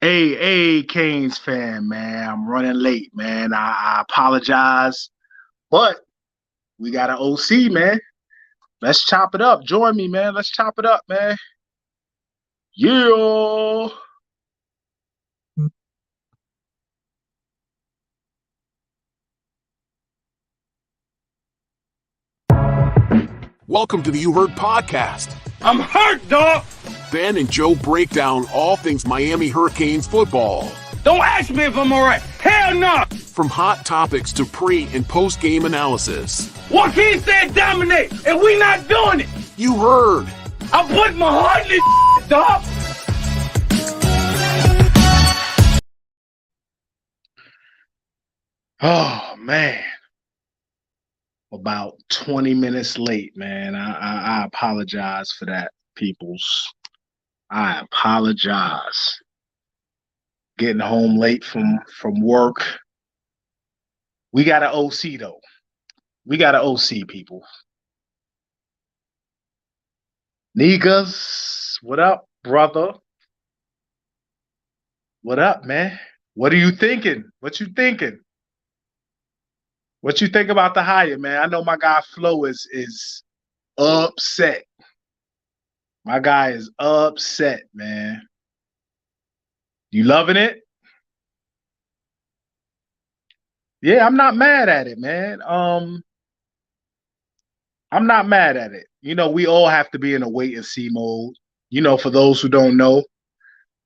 Hey, Canes fan, man. I'm running late, man. I apologize, but we got an OC, man. Let's chop it up. Join me, man. Let's chop it up, man. Yeah. Welcome to the You Heard podcast. I'm hurt, dog. Ben and Joe break down all things Miami Hurricanes football. Don't ask me if I'm all right. Hell no. From hot topics to pre- and post-game analysis. Joaquin said dominate, and we not doing it. You heard. I put my heart in this dog. Oh, man. About 20 minutes late, man. I apologize for that, peoples. I apologize. Getting home late from work. We got an OC, though. We got an OC, people. Niggas, what up, brother? What up, man? What are you thinking? What you thinking? What you think about the hire, man? I know my guy Flo is upset. My guy is upset, man. You loving it? Yeah, I'm not mad at it, man. I'm not mad at it. You know, we all have to be in a wait and see mode. You know, for those who don't know,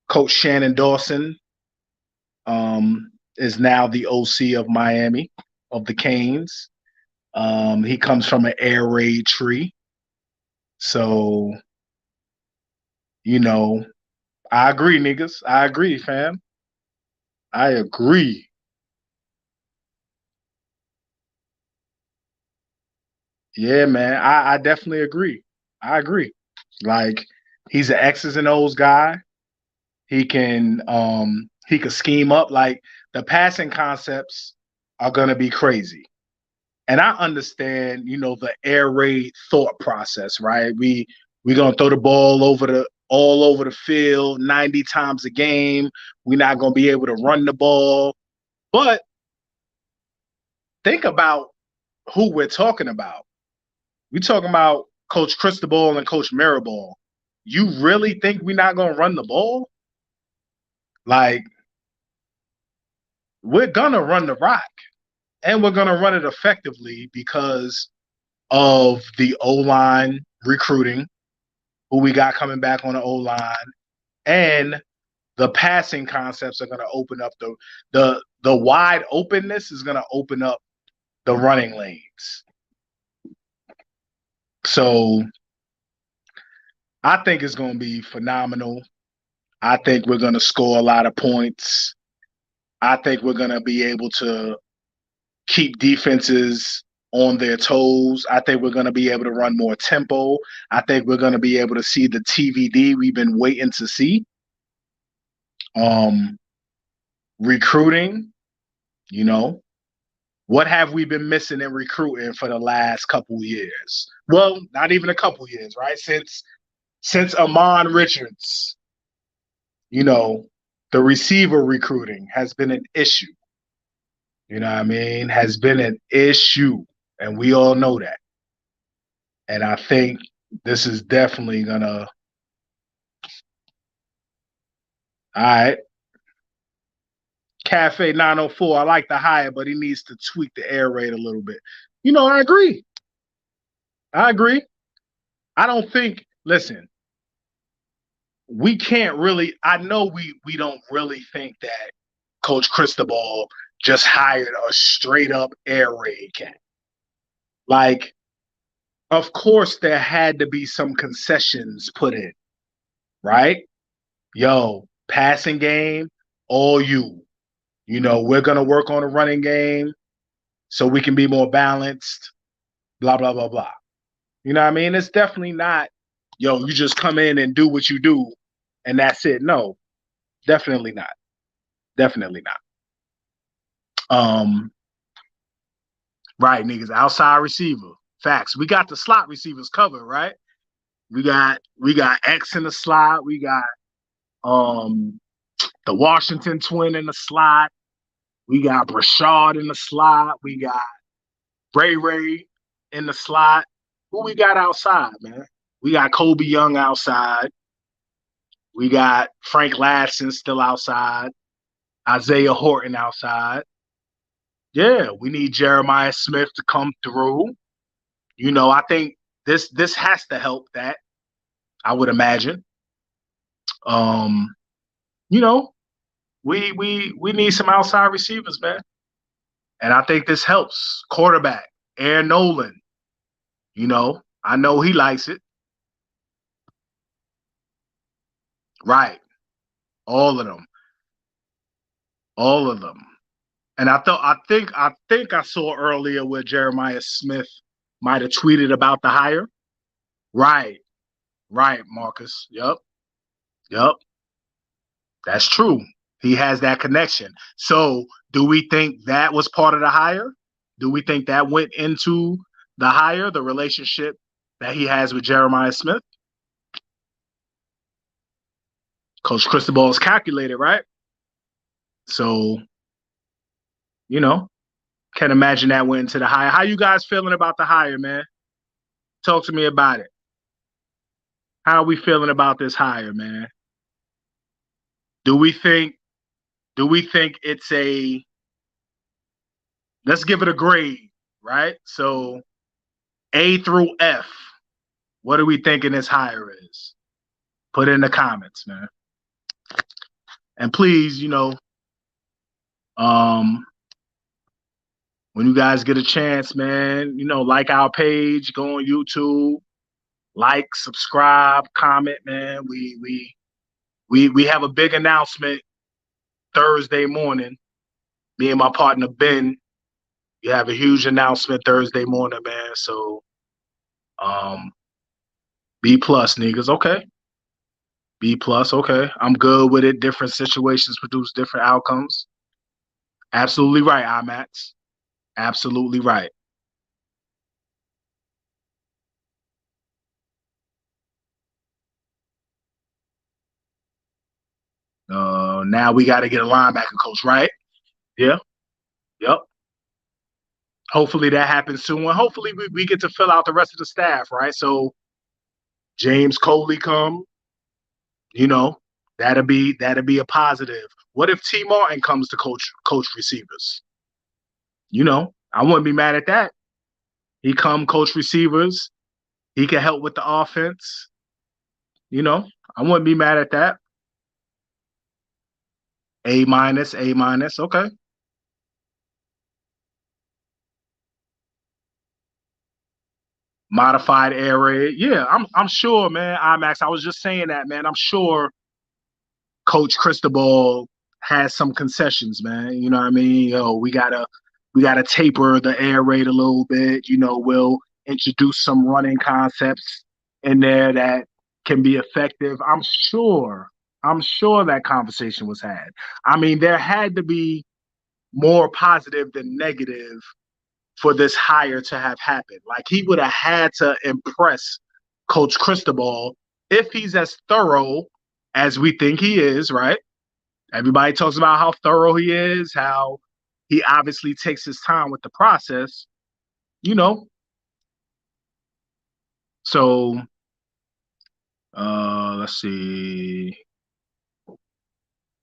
Coach Shannon Dawson is now the OC of Miami, of the Canes. He comes from an air raid tree. So, you know, I agree, niggas. I agree, fam. I agree. Yeah, man. I definitely agree. I agree. Like, he's an X's and O's guy. He could scheme up. Like, the passing concepts are gonna be crazy. And I understand, you know, the air raid thought process, right? We gonna throw the ball all over the field 90 times a game. We're not gonna be able to run the ball. But think about who we're talking about. We're talking about Coach Cristobal and Coach Mariball. You really think we're not gonna run the ball? Like, we're gonna run the rock. And we're gonna run it effectively because of the O-line recruiting, who we got coming back on the O-line, and the passing concepts are going to open up the wide openness is going to open up the running lanes. So I think it's going to be phenomenal. I think we're going to score a lot of points. I think we're going to be able to keep defenses on their toes. I think we're going to be able to run more tempo. I think we're going to be able to see the TVD we've been waiting to see. Recruiting, you know, what have we been missing in recruiting for the last couple years? Well, not even a couple years, right? Since Amon Richards, you know, the receiver recruiting has been an issue. You know what I mean? Has been an issue. And we all know that. And I think this is definitely gonna. All right. Cafe 904, I like the hire, but he needs to tweak the air raid a little bit. You know, I agree. I agree. I don't think, listen, we can't really, I know we don't really think that Coach Cristobal just hired a straight up air raid cat. Like, of course, there had to be some concessions put in, right? Yo, passing game, all you. You know, we're going to work on a running game so we can be more balanced, blah, blah, blah, blah. You know what I mean? It's definitely not, yo, you just come in and do what you do and that's it. No, definitely not. Definitely not. Right, niggas, outside receiver. Facts. We got the slot receivers covered, right? We got X in the slot. We got the Washington twin in the slot. We got Brashard in the slot. We got Ray in the slot. Who we got outside, man? We got Kobe Young outside. We got Frank Ladson still outside. Isaiah Horton outside. Yeah, we need Jeremiah Smith to come through. I think this has to help that, I would imagine. Um, you know, we need some outside receivers, man. And I think this helps. Quarterback, Aaron Nolan. I know he likes it. Right. All of them. All of them. And I think I saw earlier where Jeremiah Smith might have tweeted about the hire. Right. Right, Marcus. Yep. Yep. That's true. He has that connection. So do we think that was part of the hire? Do we think that went into the hire, the relationship that he has with Jeremiah Smith? Coach Cristobal is calculated, right? So, can't imagine that went into the hire. How you guys feeling about the hire, man? Talk to me about it. How are we feeling about this hire, man? Do we think it's let's give it a grade, right? So A through F. What are we thinking this hire is? Put it in the comments, man. And please, when you guys get a chance, man, like our page, go on YouTube, like, subscribe, comment, man. We have a big announcement Thursday morning. Me and my partner Ben, we have a huge announcement Thursday morning, man. So, B plus, niggas, okay. B plus, okay. I'm good with it. Different situations produce different outcomes. Absolutely right, IMAX. Absolutely right. Now we got to get a linebacker coach, right? Yeah. Yep. Hopefully that happens soon. And hopefully we get to fill out the rest of the staff, right? So James Coley come, that'll be a positive. What if T. Martin comes to coach receivers? I wouldn't be mad at that. He come coach receivers. He can help with the offense. I wouldn't be mad at that. A minus, A minus. Okay. Modified air raid. Yeah, I'm sure, man. IMAX. I was just saying that, man. I'm sure Coach Cristobal has some concessions, man. You know what I mean? We gotta taper the air raid a little bit. We'll introduce some running concepts in there that can be effective. I'm sure that conversation was had. I mean, there had to be more positive than negative for this hire to have happened. Like, he would have had to impress Coach Cristobal if he's as thorough as we think he is, right? Everybody talks about how thorough he is, how he obviously takes his time with the process, So, let's see.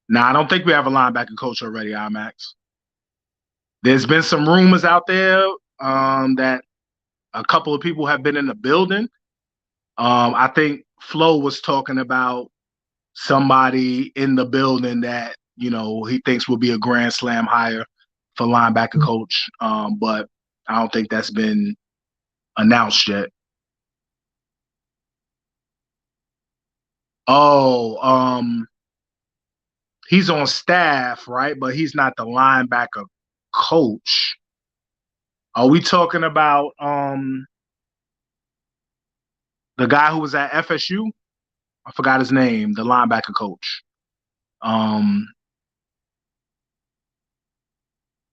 Now, I don't think we have a linebacker coach already, IMAX. There's been some rumors out there that a couple of people have been in the building. I think Flo was talking about somebody in the building that, he thinks will be a grand slam hire for linebacker coach. But I don't think that's been announced yet. Oh, he's on staff, right? But he's not the linebacker coach. Are we talking about the guy who was at FSU? I forgot his name, the linebacker coach.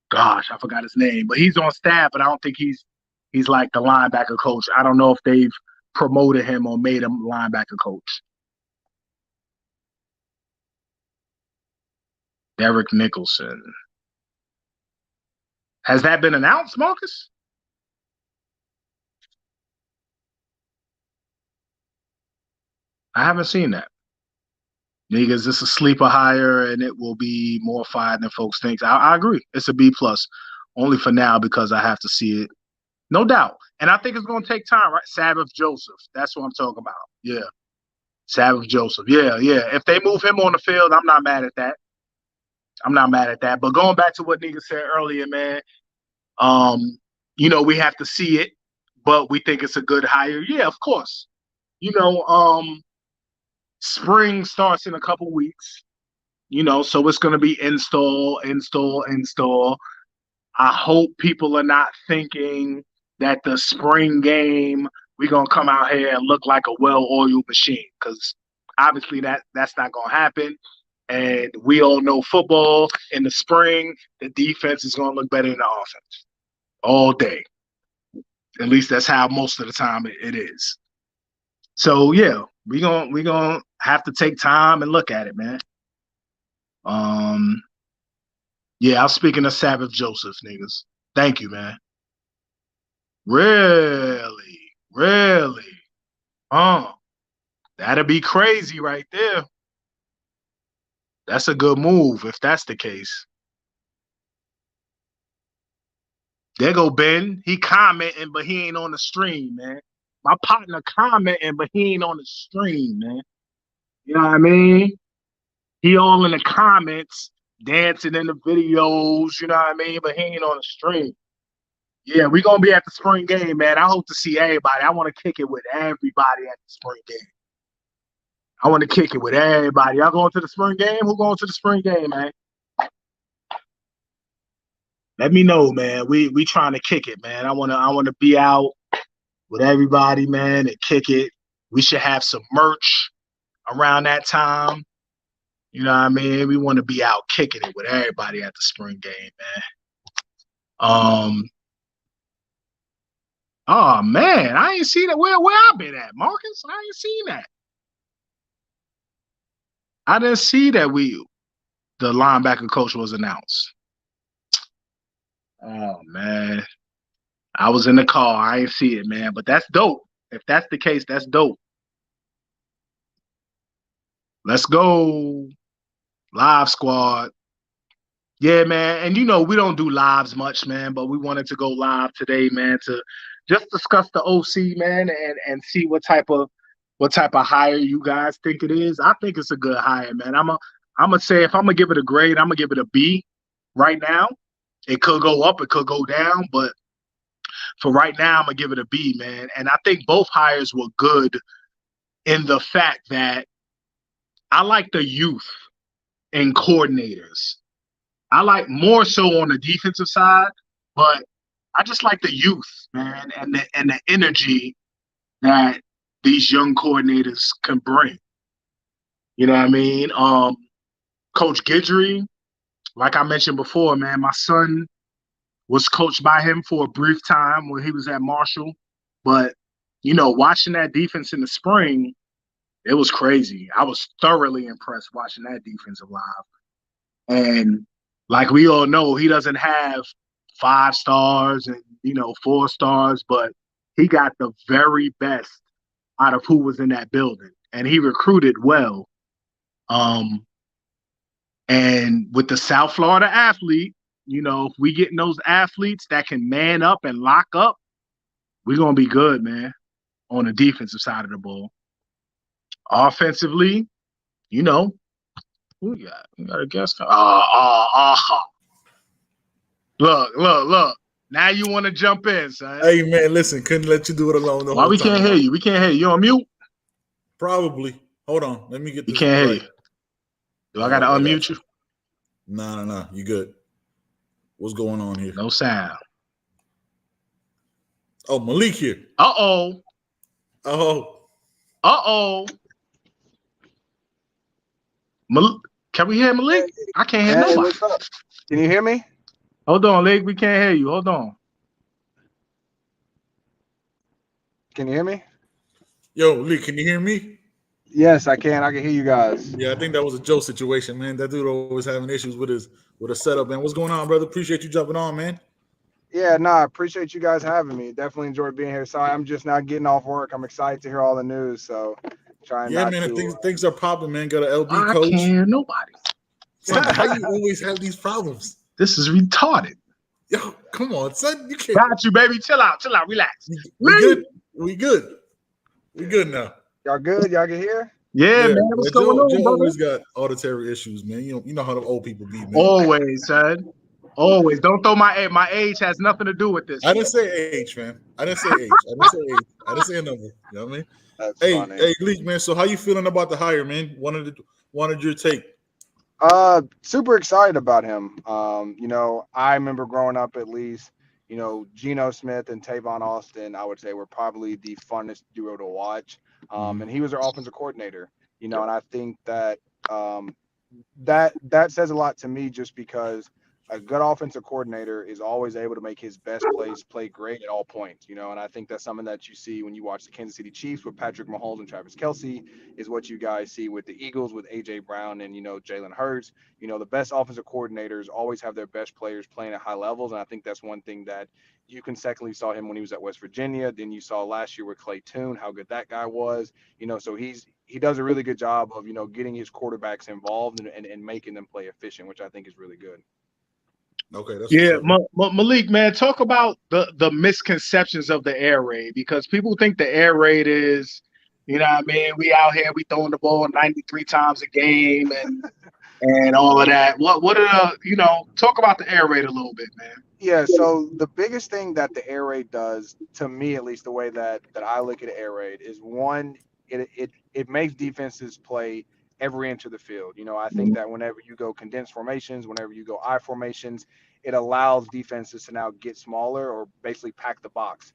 Gosh, I forgot his name, but he's on staff, but I don't think he's like the linebacker coach. I don't know if they've promoted him or made him linebacker coach. Derek Nicholson. Has that been announced, Marcus? I haven't seen that. Niggas, it's a sleeper hire, and it will be more fire than folks think. I agree. It's a B plus, only for now because I have to see it. No doubt. And I think it's going to take time, right? Sabbath Joseph. That's what I'm talking about. Yeah. Sabbath Joseph. Yeah. If they move him on the field, I'm not mad at that. But going back to what niggas said earlier, man, we have to see it, but we think it's a good hire. Yeah, of course. Spring starts in a couple weeks, so it's going to be install. I hope people are not thinking that the spring game, we're going to come out here and look like a well-oiled machine, because obviously that's not going to happen. And we all know football in the spring, the defense is going to look better than the offense all day. At least that's how most of the time it is. So, yeah, we gonna have to take time and look at it, man. Yeah, I'm speaking of Sabbath Joseph, niggas. Thank you, man. Really? That'd be crazy right there. That's a good move if that's the case. There go Ben. He commenting, but he ain't on the stream, man. My partner commenting, but he ain't on the stream, man. You know what I mean? He all in the comments, dancing in the videos, you know what I mean? But he ain't on the stream. Yeah, we're going to be at the spring game, man. I hope to see everybody. I want to kick it with everybody at the spring game. I want to kick it with everybody. Y'all going to the spring game? Who going to the spring game, man? Let me know, man. We trying to kick it, man. I want to be out with everybody, man, and kick it. We should have some merch around that time. You know what I mean? We want to be out kicking it with everybody at the spring game, man. Oh man, I ain't seen that. Where I been at, Marcus? I ain't seen that. I didn't see that the linebacker coach was announced. Oh man. I was in the car. I ain't see it, man. But that's dope. If that's the case, that's dope. Let's go. Live squad. Yeah, man. And we don't do lives much, man, but we wanted to go live today, man, to just discuss the OC, man, and see what type of hire you guys think it is. I think it's a good hire, man. I'm gonna say, if I'm gonna give it a grade, I'm gonna give it a B right now. It could go up, it could go down, but for right now, I'm gonna give it a B, man. And I think both hires were good in the fact that I like the youth and coordinators. I like more so on the defensive side, but I just like the youth, man, and the energy that these young coordinators can bring. You know what I mean? Coach Guidry, like I mentioned before, man, my son was coached by him for a brief time when he was at Marshall. But, watching that defense in the spring, it was crazy. I was thoroughly impressed watching that defensive live. And like we all know, he doesn't have 5 stars and, 4 stars, but he got the very best out of who was in that building. And he recruited well. And with the South Florida athlete, if we getting those athletes that can man up and lock up, we're going to be good, man, on the defensive side of the ball. Offensively, who we got? We got a guest. Look. Now you want to jump in, son. Hey, man, listen, couldn't let you do it alone the whole time. Why we can't hear you? We can't hear you. You on mute? Probably. Hold on. Let me get this. We can't hear you. Do I got to unmute you? No. You good. What's going on here? No sound. Oh, Malik here. Uh-oh. Can we hear Malik? I can't hear nobody. What's up? Can you hear me? Hold on, Leg. We can't hear you. Hold on. Can you hear me? Yo, Lee, can you hear me? Yes, I can. I can hear you guys. Yeah, I think that was a Joe situation, man. That dude always having issues with his setup, man. What's going on, brother? Appreciate you jumping on, man. Yeah, no, I appreciate you guys having me. Definitely enjoyed being here. Sorry, I'm just now getting off work. I'm excited to hear all the news. So trying Yeah, not man. And to. things are popping, man. Got an LB I coach. can't. Nobody. Son, how you always have these problems? This is retarded. Yo, come on, son. You can't. Got you, baby. Chill out. Relax. We good? We good. We good now. Y'all good? Y'all can hear? Yeah, Yeah, man. What's man. going Joe on, brother? always got auditory issues, man. You know how the old people be, man. Always, son. Always. Don't throw my age has nothing to do with this. I didn't say age, man. I didn't say age. I didn't say a number. You know what I mean? That's Hey, funny. hey, Leak, man. So how you feeling about the hire, man? Wanted your take. Super excited about him. I remember growing up at least, Geno Smith and Tavon Austin, I would say were probably the funnest duo to watch. And he was their offensive coordinator, and I think that that says a lot to me just because a good offensive coordinator is always able to make his best plays play great at all points, and I think that's something that you see when you watch the Kansas City Chiefs with Patrick Mahomes and Travis Kelce is what you guys see with the Eagles with AJ Brown and Jalen Hurts. The best offensive coordinators always have their best players playing at high levels, and I think that's one thing that you consecutively saw him when he was at West Virginia. Then you saw last year with Clay Toon how good that guy was. So he does a really good job of getting his quarterbacks involved and making them play efficient, which I think is really good. Okay, that's Yeah, what's up. Malik, man, talk about the misconceptions of the air raid because people think the air raid is, what I mean, we out here, we throwing the ball 93 times a game and all of that. What are talk about the air raid a little bit, man. Yeah, so the biggest thing that the air raid does, to me at least, the way that I look at air raid is one, it makes defenses play every inch of the field. I think that whenever you go condensed formations, whenever you go I formations, it allows defenses to now get smaller or basically pack the box.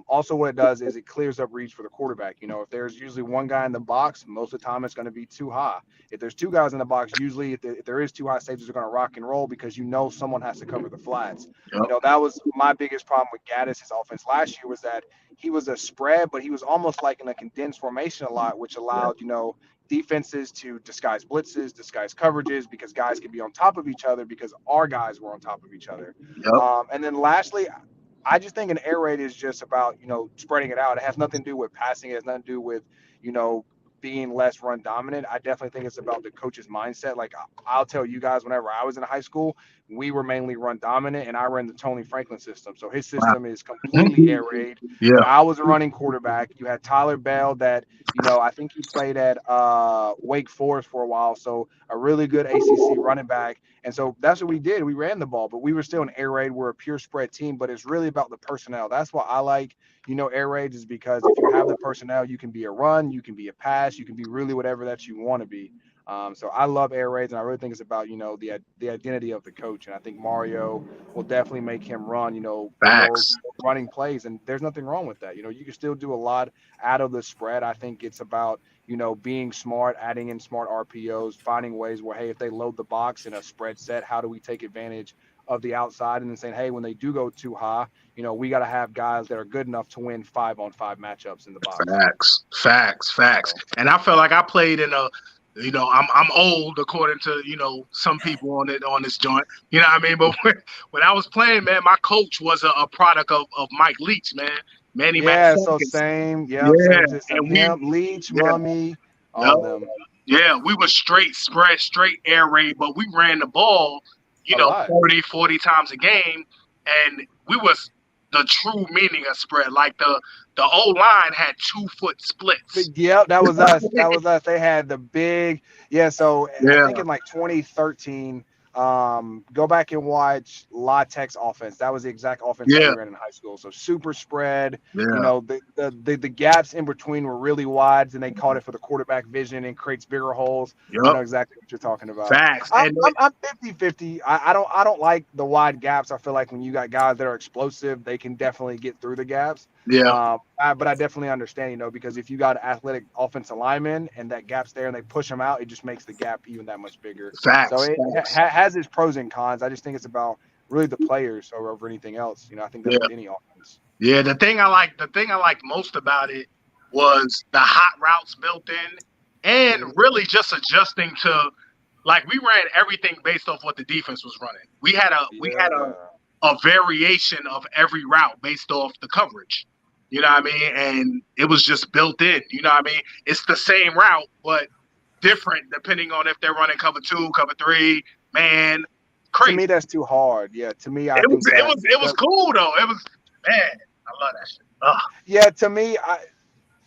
Also, what it does is it clears up reads for the quarterback. If there's usually one guy in the box, most of the time it's going to be too high. If there's two guys in the box, usually if there is too high, safeties are going to rock and roll because someone has to cover the flats. Yep. That was my biggest problem with Gaddis' offense last year was that he was a spread, but he was almost like in a condensed formation a lot, which allowed, defenses to disguise blitzes, disguise coverages because guys could be on top of each other because our guys were on top of each other. Yep. And then lastly, I just think an air raid is just about, spreading it out. It has nothing to do with passing. It has nothing to do with, being less run dominant. I definitely think it's about the coach's mindset. Like I'll tell you guys, whenever I was in high school, we were mainly run dominant, and I ran the Tony Franklin system. So his system is completely air raid. Yeah. When I was a running quarterback, you had Tyler Bell that, I think he played at Wake Forest for a while. So a really good ACC running back. And so that's what we did. We ran the ball, but we were still an air raid. We're a pure spread team, but it's really about the personnel. That's why I like, air raids is because if you have the personnel, you can be a run, you can be a pass, you can be really whatever that you want to be. So I love air raids, and I really think it's about, the identity of the coach. And I think Mario will definitely make him run, more running plays. And there's nothing wrong with that. You can still do a lot out of the spread. I think it's about, being smart, adding in smart RPOs, finding ways where, hey, if they load the box in a spread set, how do we take advantage of the outside, and then saying, hey, when they do go too high, we got to have guys that are good enough to win 5-on-5 matchups in the box. Facts. And I felt like I played in a, I'm old according to, some people on this joint, you know what I mean? But when I was playing, man, my coach was a product of Mike Leach, man. Manny Yeah, Mac so same. Yeah, Same system. and we, Leach, yeah, Mummy, all of them. yeah, we were straight spread, straight air raid, but we ran the ball, A lot. 30, 40 times a game, and we was the true meaning of spread. Like the O line had 2-foot splits. Yep, that was us. They had the big, so I think in like 2013, go back and watch La Tech's offense. That was the exact offense that we ran in high school. So super spread. Yeah. The gaps in between were really wide, and they called it for the quarterback vision and creates bigger holes. Yep. I know exactly what you're talking about. Facts. I'm 50-50. I don't like the wide gaps. I feel like when you got guys that are explosive, they can definitely get through the gaps. Yeah. But I definitely understand, because if you got an athletic offensive lineman and that gap's there and they push them out, it just makes the gap even that much bigger. Facts. So it has its pros and cons. I just think it's about really the players over anything else. I think that's with any offense. Yeah, the thing I liked most about it was the hot routes built in. and really just adjusting to like we ran everything based off what the defense was running. We had Yeah. a variation of every route based off the coverage. You know what I mean? And it was just built in. You know what I mean? It's the same route, but different depending on if they're running cover two, cover three, man. To Crazy. me, that's too hard. Yeah, to me, I It was think it that was it was the cool though. It was man. I love that shit. Ugh. yeah, to me,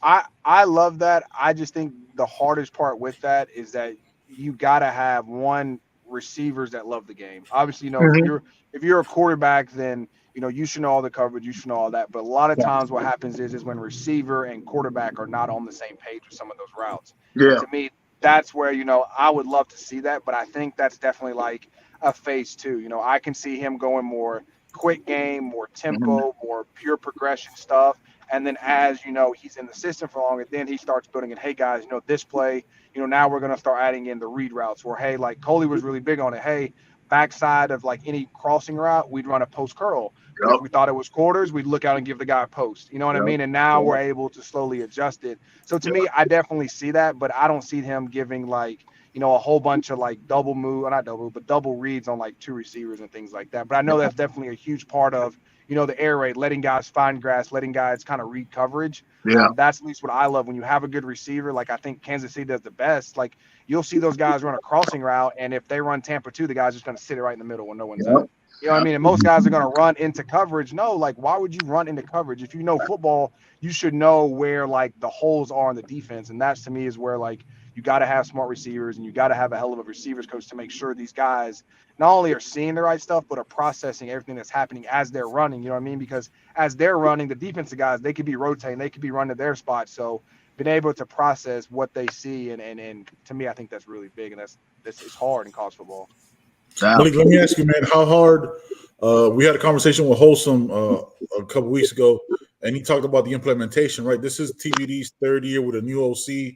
I love that. I just think the hardest part with that is that you gotta have one receivers that love the game. Obviously, Mhm. if you're a quarterback, then you should know all the coverage, you should know all that. But a lot of times, what happens is when receiver and quarterback are not on the same page with some of those routes, and Yeah. to me, that's where I would love to see that. But I think that's definitely like a phase two. I can see him going more quick game, more Mhm. tempo, more pure progression stuff. And then as he's in the system for longer, then he starts building in, hey guys, this play, now we're gonna start adding in the read routes where hey, like Coley was really big on it. Hey, backside of like any crossing route, we'd run a post curl. But if Yup. we thought it was quarters, we'd look out and give the guy a post. You know what I Yup. mean? And now we're Yup. able to slowly adjust it. So to Yup. me, I definitely see that, but I don't see him giving like a whole bunch of like double move, or not double, but double reads on like two receivers and things like that. But I know that's definitely a huge part of the air raid, letting guys find grass, letting guys kind of read coverage. Yeah. That's at least what I love when you have a good receiver. Like I think Kansas City does the best. Like you'll see those guys run a crossing route, and if they run Tampa 2, the guy's just going to sit it right in the middle when no one's Yup. at. You know what I mean? And most guys are going to run into coverage. No, like why would you run into coverage? If you know football, you should know where like the holes are in the defense, and that's to me is where like you got to have smart receivers and you got to have a hell of a receivers coach to make sure these guys not only are seeing the right stuff, but are processing everything that's happening as they're running. You know what I mean? Because as they're running, the defensive guys, they could be rotating, they could be running their spot. So being able to process what they see and to me, I think that's really big, and that's it's hard in college football. Damn. Malik, let me ask you, man, how hard? We had a conversation with Wholesome a couple weeks ago, and he talked about the implementation. Right, this is TVD's third year with a new OC.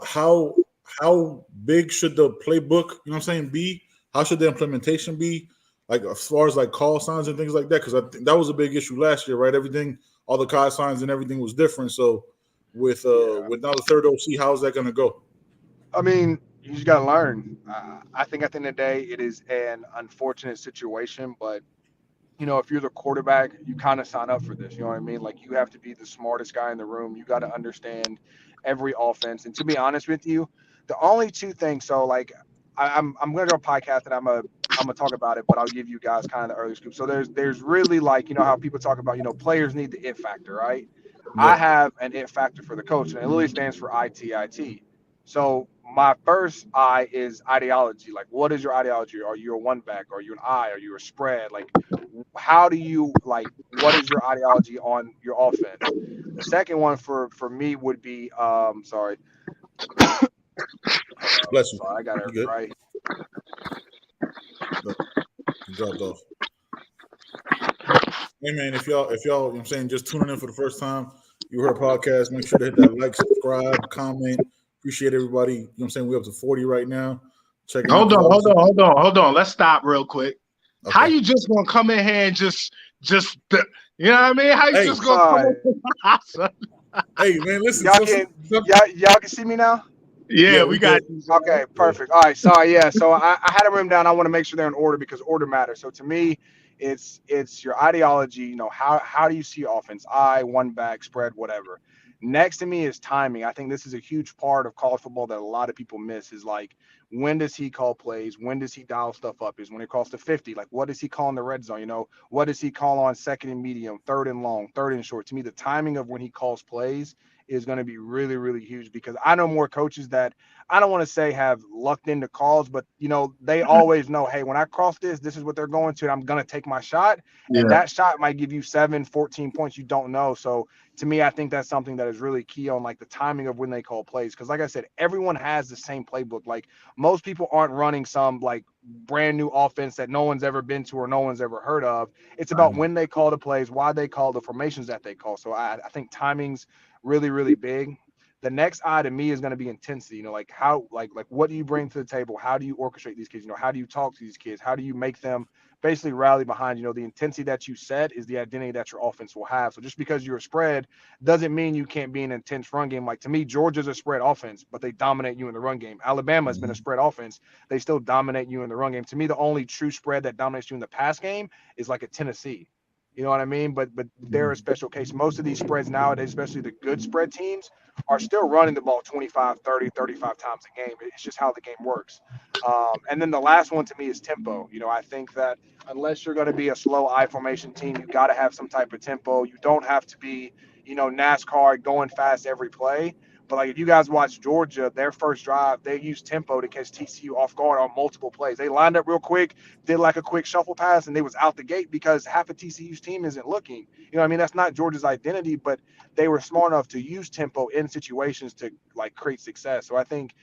How big should the playbook, you know what I'm saying, be? How should the implementation be? Like as far as like call signs and things like that, because I think that was a big issue last year, right? Everything, all the call signs and everything was different. So Yeah. with now the third OC, how is that going to go? I mean, you just got to learn. I think at the end of the day, it is an unfortunate situation, but if you're the quarterback, you kind of sign up for this. You know what I mean? Like you have to be the smartest guy in the room. You got to understand every offense. And to be honest with you, the only two things. So like, I'm gonna do a podcast and I'm gonna talk about it, but I'll give you guys kind of the early scoop. So there's really like how people talk about players need the it factor, right? I Yep. have an it factor for the coach, and it literally stands for ITIT. So my first I is ideology. Like, what is your ideology? Are you a one back? Are you an I? Are you a spread? Like, how do you like? What is your ideology on your offense? The second one for me would be sorry, Bless you. sorry, I got it You good? right. Look, you dropped off. Hey man, if y'all, you know what I'm saying, just tuning in for the first time, you heard a podcast, make sure to hit that like, subscribe, comment. Appreciate everybody. You know what I'm saying? We're up to 40 right now. Checking out Hold because on, hold obviously, on, hold on, hold on. Let's stop real quick. How okay. you just gonna come in here and just you know what I mean? How you Hey, just gonna come Fine. in? Son? hey man, listen. Y'all can y'all can see me now. Yeah, Yeah, we we good. got you, son. Okay, Yeah. perfect. All right, sorry. Yeah, so I had them written down. I want to make sure they're in order because order matters. So to me, it's your ideology. How do you see offense? I one back spread whatever. Next to me is timing. I think this is a huge part of college football that a lot of people miss. Is like when does he call plays? When does he dial stuff up? Is when it calls to 50. Like what does he call in the red zone? What does he call on second and medium, third and long, third and short? To me, the timing of when he calls plays is going to be really, really huge because I know more coaches that I don't want to say have lucked into calls, but they always know, hey, when I cross this is what they're going to, and I'm going to take my shot. And Yeah. that shot might give you 7, 14 points. You don't know. So to me, I think that's something that is really key on like the timing of when they call plays. Cause like I said, everyone has the same playbook. Like most people aren't running some like brand new offense that no one's ever been to or no one's ever heard of. It's about when they call the plays, why they call the formations that they call. So I think timing's really, really big. The next I to me is going to be intensity. Like how, like what do you bring to the table? How do you orchestrate these kids? How do you talk to these kids? How do you make them basically rally behind? The intensity that you set is the identity that your offense will have. So just because you're a spread doesn't mean you can't be an intense run game. Like to me, Georgia's a spread offense, but they dominate you in the run game. Alabama has been a spread offense. They still dominate you in the run game. To me, the only true spread that dominates you in the pass game is like a Tennessee. You know what I mean? But they're a special case. Most of these spreads nowadays, especially the good spread teams, are still running the ball 25, 30, 35 times a game. It's just how the game works. And then the last one to me is tempo. I think that unless you're going to be a slow I formation team, you got to have some type of tempo. You don't have to be, NASCAR going fast every play. But like if you guys watch Georgia, their first drive, they used tempo to catch TCU off guard on multiple plays. They lined up real quick, did like a quick shuffle pass, and they was out the gate because half of TCU's team isn't looking. That's not Georgia's identity, but they were smart enough to use tempo in situations to like create success. So I think,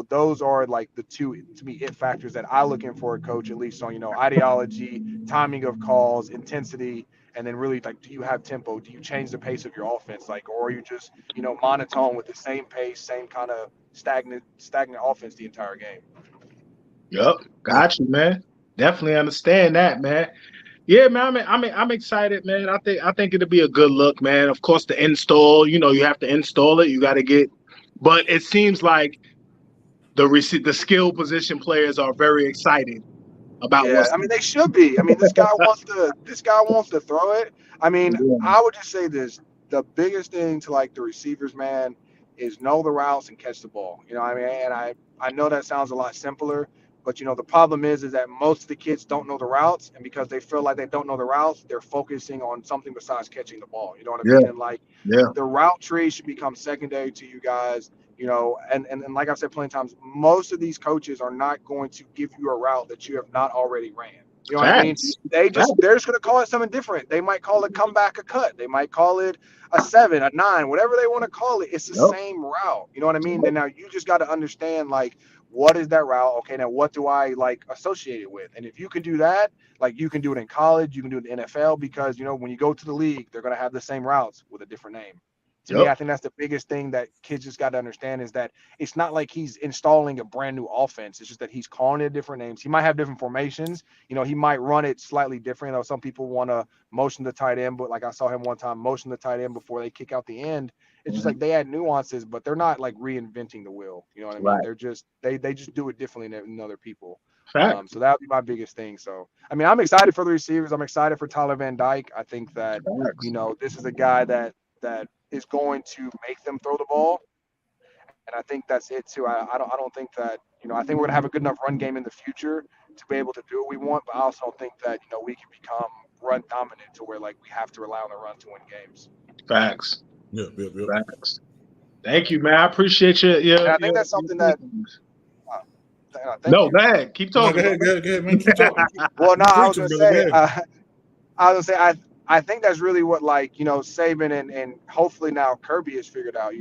those are like the two to me it factors that I look in for a coach, at least on, ideology, timing of calls, intensity, and then really like, do you have tempo? Do you change the pace of your offense? Like, or are you just, monotone with the same pace, same kind of stagnant offense the entire game? Yep, got you, man. Definitely understand that, man. Yeah, man. I'm excited, man. I think it'll be a good look, man. Of course, the install. You have to install it. You got to get, but it seems like the skill position players are very excited about Yeah, what's. I mean they should be. I mean this guy wants to throw it. I mean, Yeah. I would just say this: the biggest thing to like the receivers, man, is know the routes and catch the ball. I mean, and I know that sounds a lot simpler, but the problem is that most of the kids don't know the routes, and because they feel like they don't know the routes, they're focusing on something besides catching the ball. You know what I Yeah. mean? And like Yeah. the route tree should become secondary to you guys. And like I've said plenty of times, most of these coaches are not going to give you a route that you have not already ran. You know what I mean? Facts. They're Facts. just going to call it something different. They might call it comeback a cut. They might call it a 7, a 9, whatever they want to call it. It's the Yep. same route. You know what I mean? Then now you just got to understand like what is that route? Okay, now what do I like associate it with? And if you can do that, like you can do it in college, you can do it in the NFL because when you go to the league, they're going to have the same routes with a different name. To me, Yep. I think that's the biggest thing that kids just got to understand is that it's not like he's installing a brand new offense. It's just that he's calling it different names. He might have different formations. He might run it slightly different. Some people want to motion the tight end, but like I saw him one time motion the tight end before they kick out the end. It's just like they add nuances, but they're not like reinventing the wheel. You know what I mean? Right. They're just they just do it differently than other people. Facts. So that would be my biggest thing. So I mean, I'm excited for the receivers. I'm excited for Tyler Van Dyke. I think that Facts. this is a guy that is going to make them throw the ball. And I think that's it too. I don't think that I think we're gonna have a good enough run game in the future to be able to do what we want. But I also don't think that we can become run dominant to where like we have to rely on the run to win games. Facts. Yep. Facts. Thank you, man. I appreciate your. And I think that's something that. Thank No, you. go ahead. Keep No, talking. go ahead, man. Keep talking. Well, no, You I was preaching, gonna brother. say. Go ahead. I was gonna say I think that's really what like Saban and hopefully now Kirby has figured out.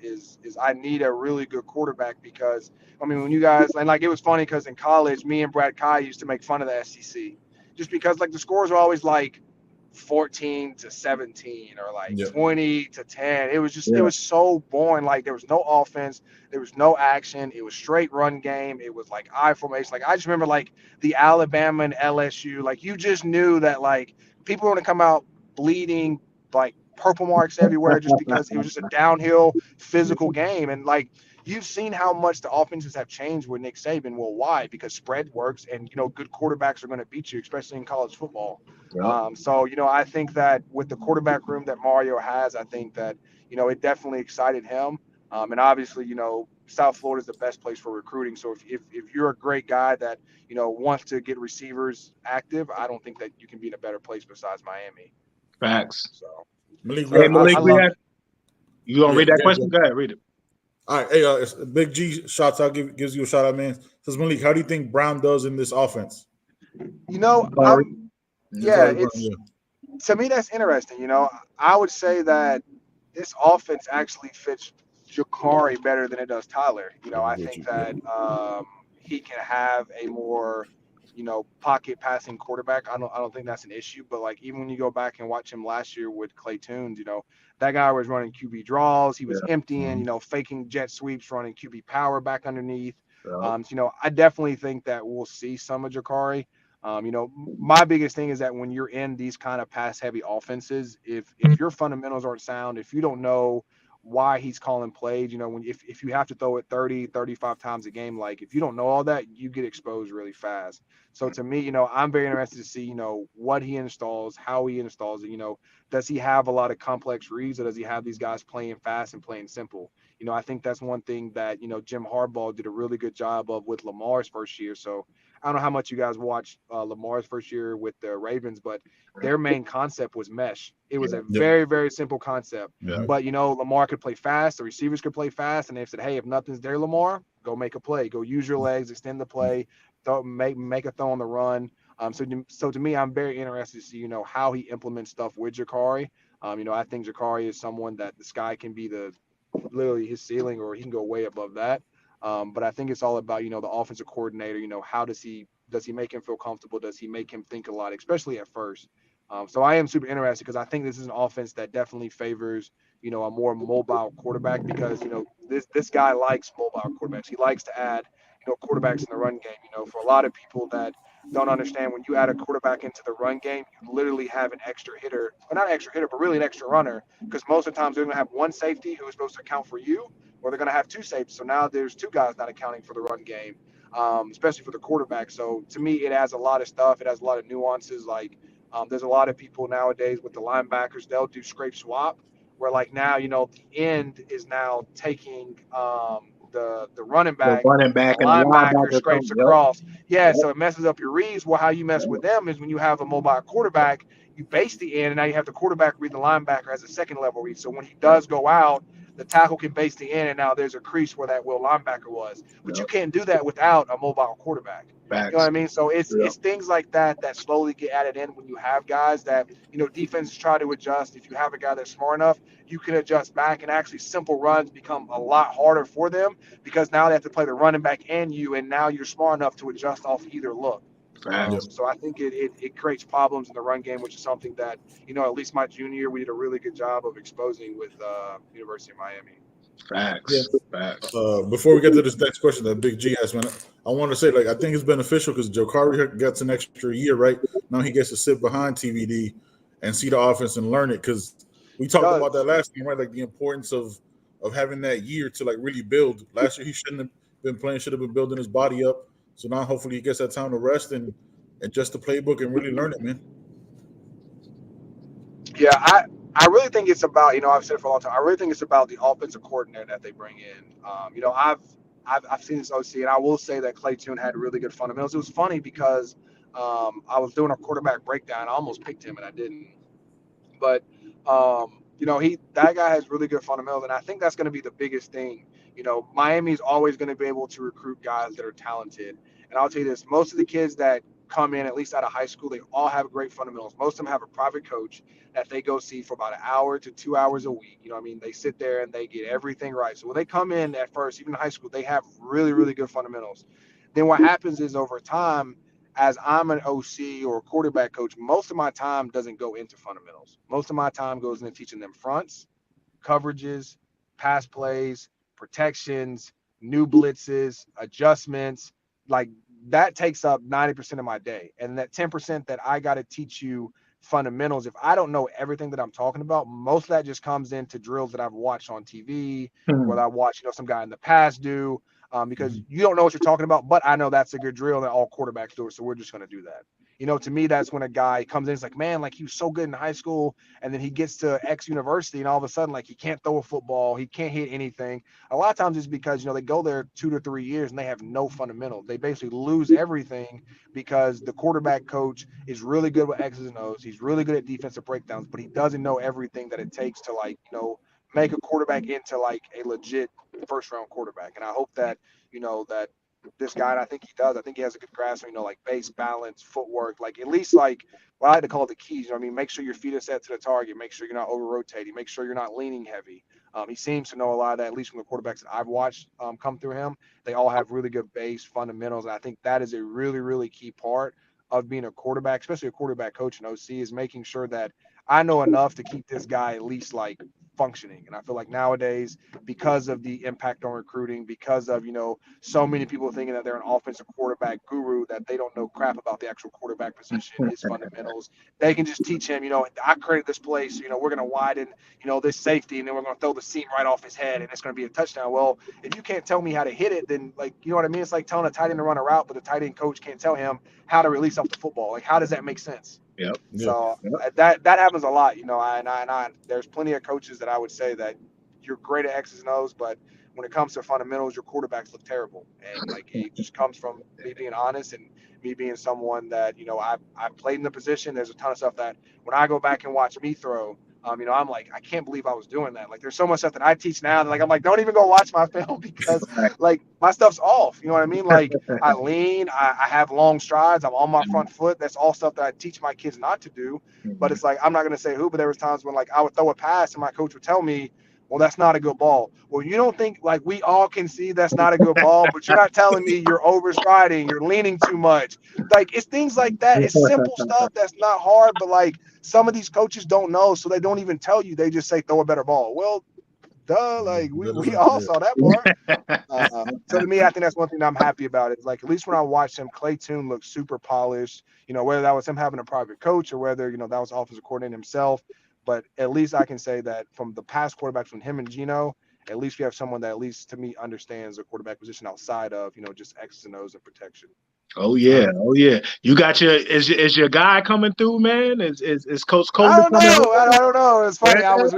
Is I need a really good quarterback because I mean when you guys and like it was funny because in college me and Brad Kai used to make fun of the SEC just because like the scores were always like 14-17 or like Yep. 20-10. It was just it Yeah. was so boring. Like there was no offense, there was no action. It was straight run game. It was like I formation. Like I just remember like the Alabama and LSU. Like you just knew that like people were gonna come out bleeding, like purple marks everywhere, just because it was just a downhill physical game. And like you've seen how much the offenses have changed with Nick Saban. Well, why? Because spread works, and good quarterbacks are going to beat you, especially in college football. Yep. So I think that with the quarterback room that Mario has, I think that it definitely excited him. And obviously, South Florida is the best place for recruiting. So if you're a great guy that wants to get receivers active, I don't think that you can be in a better place besides Miami. Facts. So Malik, Hey, I Malik, love it. you gonna yeah, read that go question? ahead. Go ahead, read it. All right, hey, it's Big G shouts out, gives you a shout out, man. Says Malik, how do you think Brown does in this offense? Sorry. Yeah, Brown, it's to me that's interesting. I would say that this offense actually fits Jakari better than it does Tyler. I think that he can have a more pocket passing quarterback. I don't think that's an issue. But like even when you go back and watch him last year with Clay Tunes, that guy was running QB draws. He was emptying, faking jet sweeps, running QB power back underneath. I definitely think that we'll see some of Jakari. My biggest thing is that when you're in these kind of pass heavy offenses, if your fundamentals aren't sound, if you don't know why he's calling plays, if you have to throw it 30, 35 times a game, like if you don't know all that, you get exposed really fast. So to me, I'm very interested to see, what he installs, how he installs it, does he have a lot of complex reads or does he have these guys playing fast and playing simple? I think that's one thing that, Jim Harbaugh did a really good job of with Lamar's first year. So I don't know how much you guys watched Lamar's first year with the Ravens, but their main concept was mesh. It was a Yep. very, very simple concept. Yeah. But, Lamar could play fast. The receivers could play fast. And they said, hey, if nothing's there, Lamar, go make a play. Go use your legs, extend the play, make a throw on the run. So to me, I'm very interested to see, how he implements stuff with Jakari. I think Jakari is someone that the sky can be literally his ceiling, or he can go way above that. But I think it's all about, the offensive coordinator, how does he make him feel comfortable? Does he make him think a lot, especially at first? So I am super interested because I think this is an offense that definitely favors, a more mobile quarterback because, this guy likes mobile quarterbacks. He likes to add, quarterbacks in the run game. For a lot of people that don't understand, when you add a quarterback into the run game, you literally have an extra hitter, or not an extra hitter, but really an extra runner, because most of the times they're going to have one safety who is supposed to account for you, or they're going to have two safeties. So now there's two guys not accounting for the run game, especially for the quarterback. So to me, it has a lot of stuff. It has a lot of nuances. Like there's a lot of people nowadays with the linebackers, they'll do scrape swap, where like now, the end is now taking the running The back, running and the back and the linebacker linebacker come. scrapes Yep. across. Yeah, Yep. so it messes up your reads. Well, how you mess with them is when you have a mobile quarterback, you base the end, and now you have the quarterback read the linebacker as a second level read. So when he does go out, the tackle can base the end, and now there's a crease where that will linebacker was. But you Yep. can't do that without a mobile quarterback. You know what Facts. I mean? So it's Yep. it's things like that slowly get added in when you have guys that, defenses try to adjust. If you have a guy that's smart enough, you can adjust back, and actually simple runs become a lot harder for them because now they have to play the running back and you, and now you're smart enough to adjust off either look. Facts. So I think it creates problems in the run game, which is something that, at least my junior year, we did a really good job of exposing with University of Miami. Yeah. Facts. Facts. Before we get to this next question that Big G asked, man, I want to say, like, I think it's beneficial because Jokari gets an extra year, right? Now he gets to sit behind TVD and see the offense and learn it because we He talked about that does. last time, right? Like the importance of having that year to like really build. Last year he shouldn't have been playing, should have been building his body up. So now hopefully he gets that time to rest and just the playbook and really learn it, man. Yeah, I really think it's about, I've said it for a long time. I really think it's about the offensive coordinator that they bring in. I've seen this OC, and I will say that Clay Tune had really good fundamentals. It was funny because I was doing a quarterback breakdown. I almost picked him, and I didn't. But he that guy has really good fundamentals, and I think that's going to be the biggest thing. Miami's always going to be able to recruit guys that are talented. And I'll tell you this: most of the kids that come in, at least out of high school, they all have great fundamentals. Most of them have a private coach that they go see for about an hour to 2 hours a week. What I mean? They sit there and they get everything right. So when they come in at first, even in high school, they have really, really good fundamentals. Then what happens is over time, as I'm an OC or a quarterback coach, most of my time doesn't go into fundamentals. Most of my time goes into teaching them fronts, coverages, pass plays, protections, new blitzes, adjustments. Like that takes up 90% of my day. And that 10% that I got to teach you fundamentals, if I don't know everything that I'm talking about, most of that just comes into drills that I've watched on TV, Hmm. whether I watch, some guy in the past do, because you don't know what you're talking about, but I know that's a good drill that all quarterbacks do it. So we're just going to do that. To me, that's when a guy comes in, it's like, man, like he was so good in high school, and then he gets to X university, and all of a sudden, like he can't throw a football, he can't hit anything. A lot of times it's because they go there 2 to 3 years and they have no fundamentals. They basically lose everything because the quarterback coach is really good with X's and O's. He's really good at defensive breakdowns, but he doesn't know everything that it takes to make a quarterback into like a legit first round quarterback. And I hope that that this guy, and I think he does. I think he has a good grasp, like base balance, footwork, like at least like what I like to call it the keys. Make sure your feet are set to the target. Make sure you're not over rotating. Make sure you're not leaning heavy. He seems to know a lot of that, at least from the quarterbacks that I've watched come through him. They all have really good base fundamentals. And I think that is a really, really key part of being a quarterback, especially a quarterback coach in OC, is making sure that I know enough to keep this guy at least like functioning. And I feel like nowadays, because of the impact on recruiting, because of, so many people thinking that they're an offensive quarterback guru, that they don't know crap about the actual quarterback position, his fundamentals. They can just teach him, I created this play, so, we're going to widen, this safety, and then we're going to throw the seam right off his head, and it's going to be a touchdown. Well, if you can't tell me how to hit it, then, like, you know what I mean? It's like telling a tight end to run a route, but the tight end coach can't tell him how to release off the football. Like, how does that make sense? Yep. So Yep. that happens a lot, and there's plenty of coaches that I would say that you're great at X's and O's, but when it comes to fundamentals, your quarterbacks look terrible. And like it just comes from me being honest and me being someone that, I've played in the position. There's a ton of stuff that when I go back and watch me throw, I'm like, I can't believe I was doing that. Like, there's so much stuff that I teach now that, like, I'm like, don't even go watch my film because, like, my stuff's off. You know what I mean? Like, I lean, I have long strides, I'm on my front foot. That's all stuff that I teach my kids not to do. But it's like, I'm not going to say who, but there was times when, like, I would throw a pass and my coach would tell me, well, that's not a good ball. Well, you don't think, like, we all can see that's not a good ball, but you're not telling me you're overstriding, you're leaning too much. Like, it's things like that. It's simple stuff that's not hard, but, like, some of these coaches don't know, so they don't even tell you. They just say, throw a better ball. Well, duh, like, we all saw that part. So to me, I think that's one thing that I'm happy about. It's like, at least when I watched him, Clay Toon looked super polished, whether that was him having a private coach or whether, that was offensive coordinator himself. But at least I can say that from the past quarterbacks, from him and Gino, at least we have someone that at least to me understands the quarterback position outside of, just X's and O's and protection. Oh yeah, oh yeah. You got is your guy coming through, man? Is Coach Coley I don't coming know. through? I don't know. It's funny. I was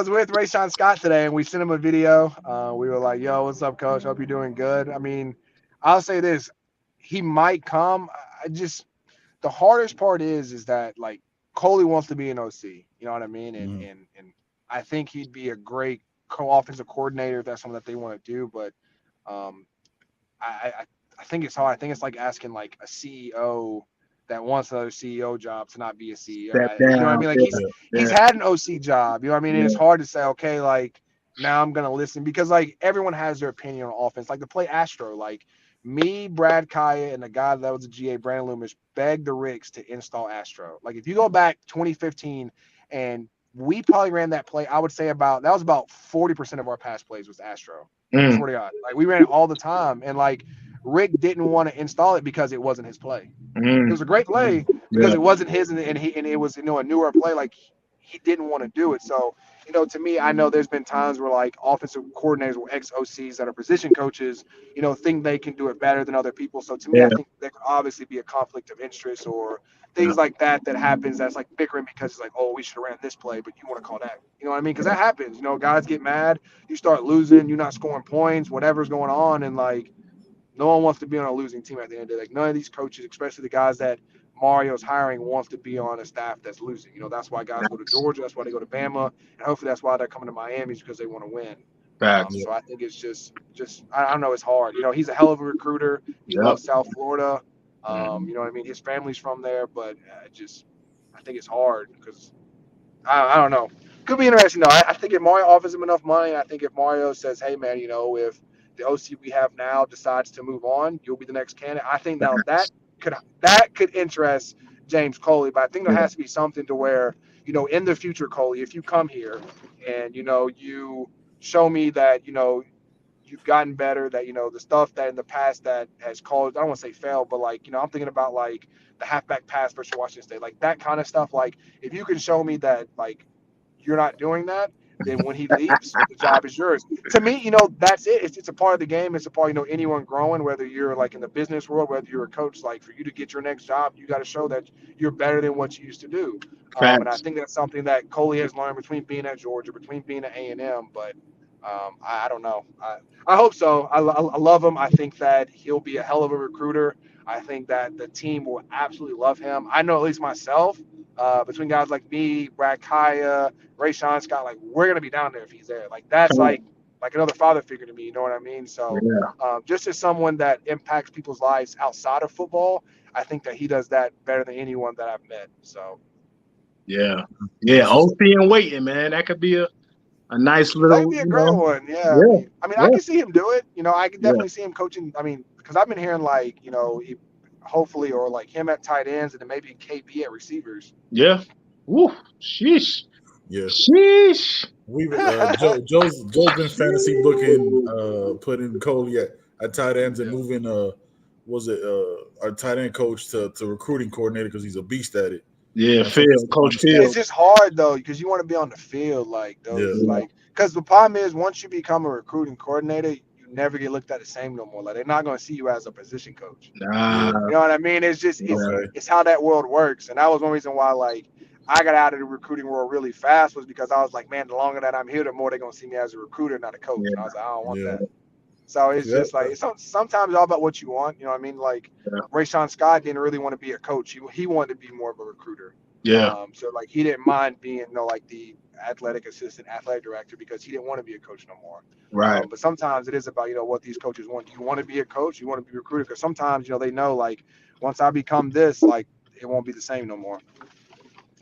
with Rayshawn Scott today, and we sent him a video. We were like, "Yo, what's up, Coach? Hope you're doing good." I mean, I'll say this: he might come. The hardest part is that, like, Coley wants to be an OC. You know what I mean? And I think he'd be a great offensive coordinator if that's something that they want to do. But I think it's hard. I think it's like asking like a CEO that wants another CEO job to not be a CEO. Step You know what I down. mean? Like he's had an OC job. You know what I mean? And it's hard to say, okay, like now I'm gonna listen because like everyone has their opinion on offense. Like to play Astro, like me, Brad Kaya, and the guy that was a GA, Brandon Loomis, begged the Ricks to install Astro. Like if you go back 2015 and we probably ran that play, I would say that was about 40% of our pass plays was Astro. I swear to God. Like we ran it all the time. And like Rick didn't want to install it because it wasn't his play. It was a great play because it wasn't his and it was, a newer play. Like he didn't want to do it. So, to me, I know there's been times where like offensive coordinators or ex-OCs that are position coaches, think they can do it better than other people. So to me, I think there could obviously be a conflict of interest or things like that happens that's like bickering because it's like, oh, we should have ran this play, but you want to call that. You know what I mean? Because that happens. Guys get mad, you start losing, you're not scoring points, whatever's going on, and like no one wants to be on a losing team at the end of the day. Like none of these coaches, especially the guys that Mario's hiring, wants to be on a staff that's losing. That's why guys go to Georgia. That's why they go to Bama, and hopefully that's why they're coming to Miami is because they want to win. So I think it's just I don't know. It's hard. He's a hell of a recruiter. He loves South Florida. You know what I mean? His family's from there, but I think it's hard because I don't know. Could be interesting though. I think if Mario offers him enough money, I think if Mario says, "Hey man, if the OC we have now decides to move on, you'll be the next candidate." I think now that could interest James Coley, but I think there has to be something to where in the future, Coley, if you come here and you show me that you've gotten better, that the stuff that in the past that has caused, I don't want to say failed, but like I'm thinking about like the halfback pass versus Washington State, like that kind of stuff. Like if you can show me that like you're not doing that, then when he leaves, the job is yours. To me, that's it. It's a part of the game. It's a part, anyone growing, whether you're like in the business world, whether you're a coach, like for you to get your next job, you got to show that you're better than what you used to do. And I think that's something that Coley has learned between being at Georgia, between being at A&M. But I don't know. I hope so. I love him. I think that he'll be a hell of a recruiter. I think that the team will absolutely love him. I know at least myself, between guys like me, Brad Kaya, Rayshawn Scott, like we're gonna be down there if he's there. Like that's like another father figure to me. You know what I mean? So just as someone that impacts people's lives outside of football, I think that he does that better than anyone that I've met. So yeah. OC and waiting, man. That could be A nice That'd little, be a great one. Yeah, yeah, I yeah, can see him do it. I can yeah, definitely see him coaching. Because I've been hearing like, hopefully, or like him at tight ends, and then maybe KB at receivers. yeah. Woo, sheesh, Yeah. sheesh. We Joe's been fantasy booking, Sheesh. putting Coley at tight ends and Yeah. moving was it our tight end coach to recruiting coordinator because he's a beast at it. Yeah, I think it's Field, Coach It's Field. just hard though, because you want to be on the field, like those, Yeah. Yeah. like, because the problem is once you become a recruiting coordinator, you never get looked at the same no more. Like they're not going to see you as a position coach. Nah, Yeah. You know what I mean? It's just yeah, Okay. it's how that world works, and that was one reason why like I got out of the recruiting world really fast was because I was like, man, the longer that I'm here, the more they're gonna see me as a recruiter, not a coach. And I yeah, was like, I don't want Yeah. that. So it's See that? just like sometimes it's all about what you want. You know what I mean? Like yeah, Rayshawn Scott didn't really want to be a coach. He wanted to be more of a recruiter. yeah. So like he didn't mind being like the athletic assistant, athletic director because he didn't want to be a coach no more. Right. But sometimes it is about what these coaches want. Do you want to be a coach? You want to be a recruiter? Because sometimes they know like once I become this, like it won't be the same no more.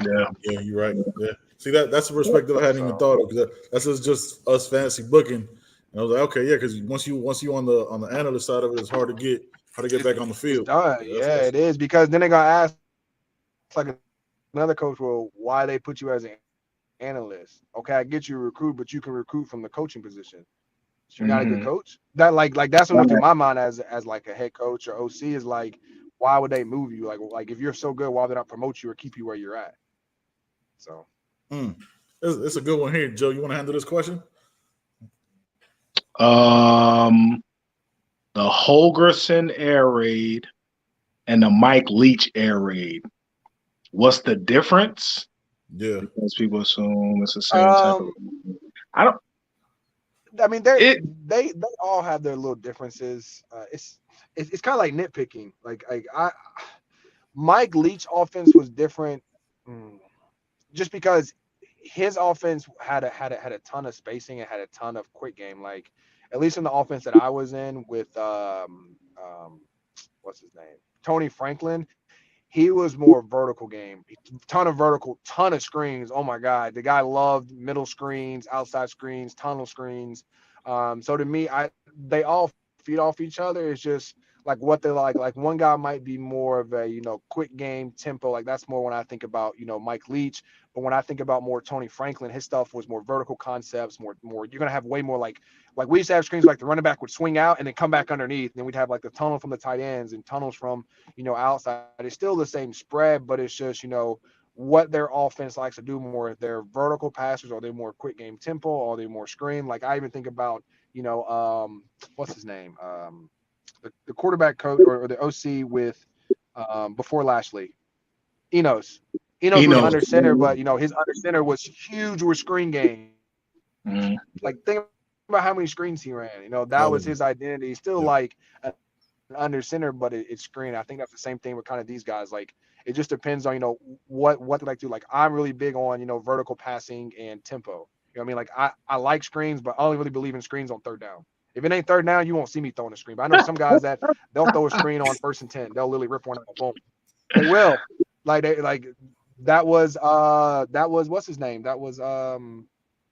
Yeah, Yeah, you're right. Yeah. See that's a perspective I hadn't even So thought of because that's just us fantasy booking. And I was like, okay, yeah, because once you on the analyst side of it, it's hard to get back on the it's field. done. Yeah, Yeah, that's it is because then they're gonna ask like another coach, well, why they put you as an analyst? Okay, I get you a recruit, but you can recruit from the coaching position. So you're not a good hmm, coach. That like that's what went through right. my mind as like a head coach or OC is like, why would they move you? Like if you're so good, why would they not promote you or keep you where you're at? So mm. It's a good one here, Joe. You want to handle this question? Um, the Holgerson air raid and the Mike Leach air raid. What's the difference? Yeah. Because people assume it's the same type of. um I don't. I mean It. they all have their little differences. It's kind of like nitpicking. Like I Mike Leach offense was different. mm, just because his offense had a ton of spacing and had a ton of quick game. Like at least in the offense that I was in with what's his name, Tony Franklin, he was more vertical game, ton of vertical, ton of screens. Oh my god, the guy loved middle screens, outside screens, tunnel screens. So to me, they all feed off each other. It's just like what they like. Like one guy might be more of a quick game tempo. Like that's more when I think about Mike Leach. But when I think about more Tony Franklin, his stuff was more vertical concepts. More. You're gonna have way more like we used to have screens like the running back would swing out and then come back underneath. And then we'd have like the tunnel from the tight ends and tunnels from outside. It's still the same spread, but it's just what their offense likes to do more. If they're vertical passers, or they more quick game tempo, or they more screen. Like I even think about what's his name, the quarterback coach or the OC with before Lashley, Enos. Enos He was knows. under center, but his under center was huge with screen game. Mhm. Like think about how many screens he ran. That Oh, was his identity. He's still yeah. like an under center, but it's screen. I think that's the same thing with kind of these guys. Like it just depends on what they like to do. Like I'm really big on vertical passing and tempo. You know what I mean? Like I like screens, but I only really believe in screens on third down. If it ain't third down, you won't see me throwing a screen. But I know some guys that they'll throw a screen on 1st and 10. They'll literally rip one out. Boom. They will. Like that was what's his name? That was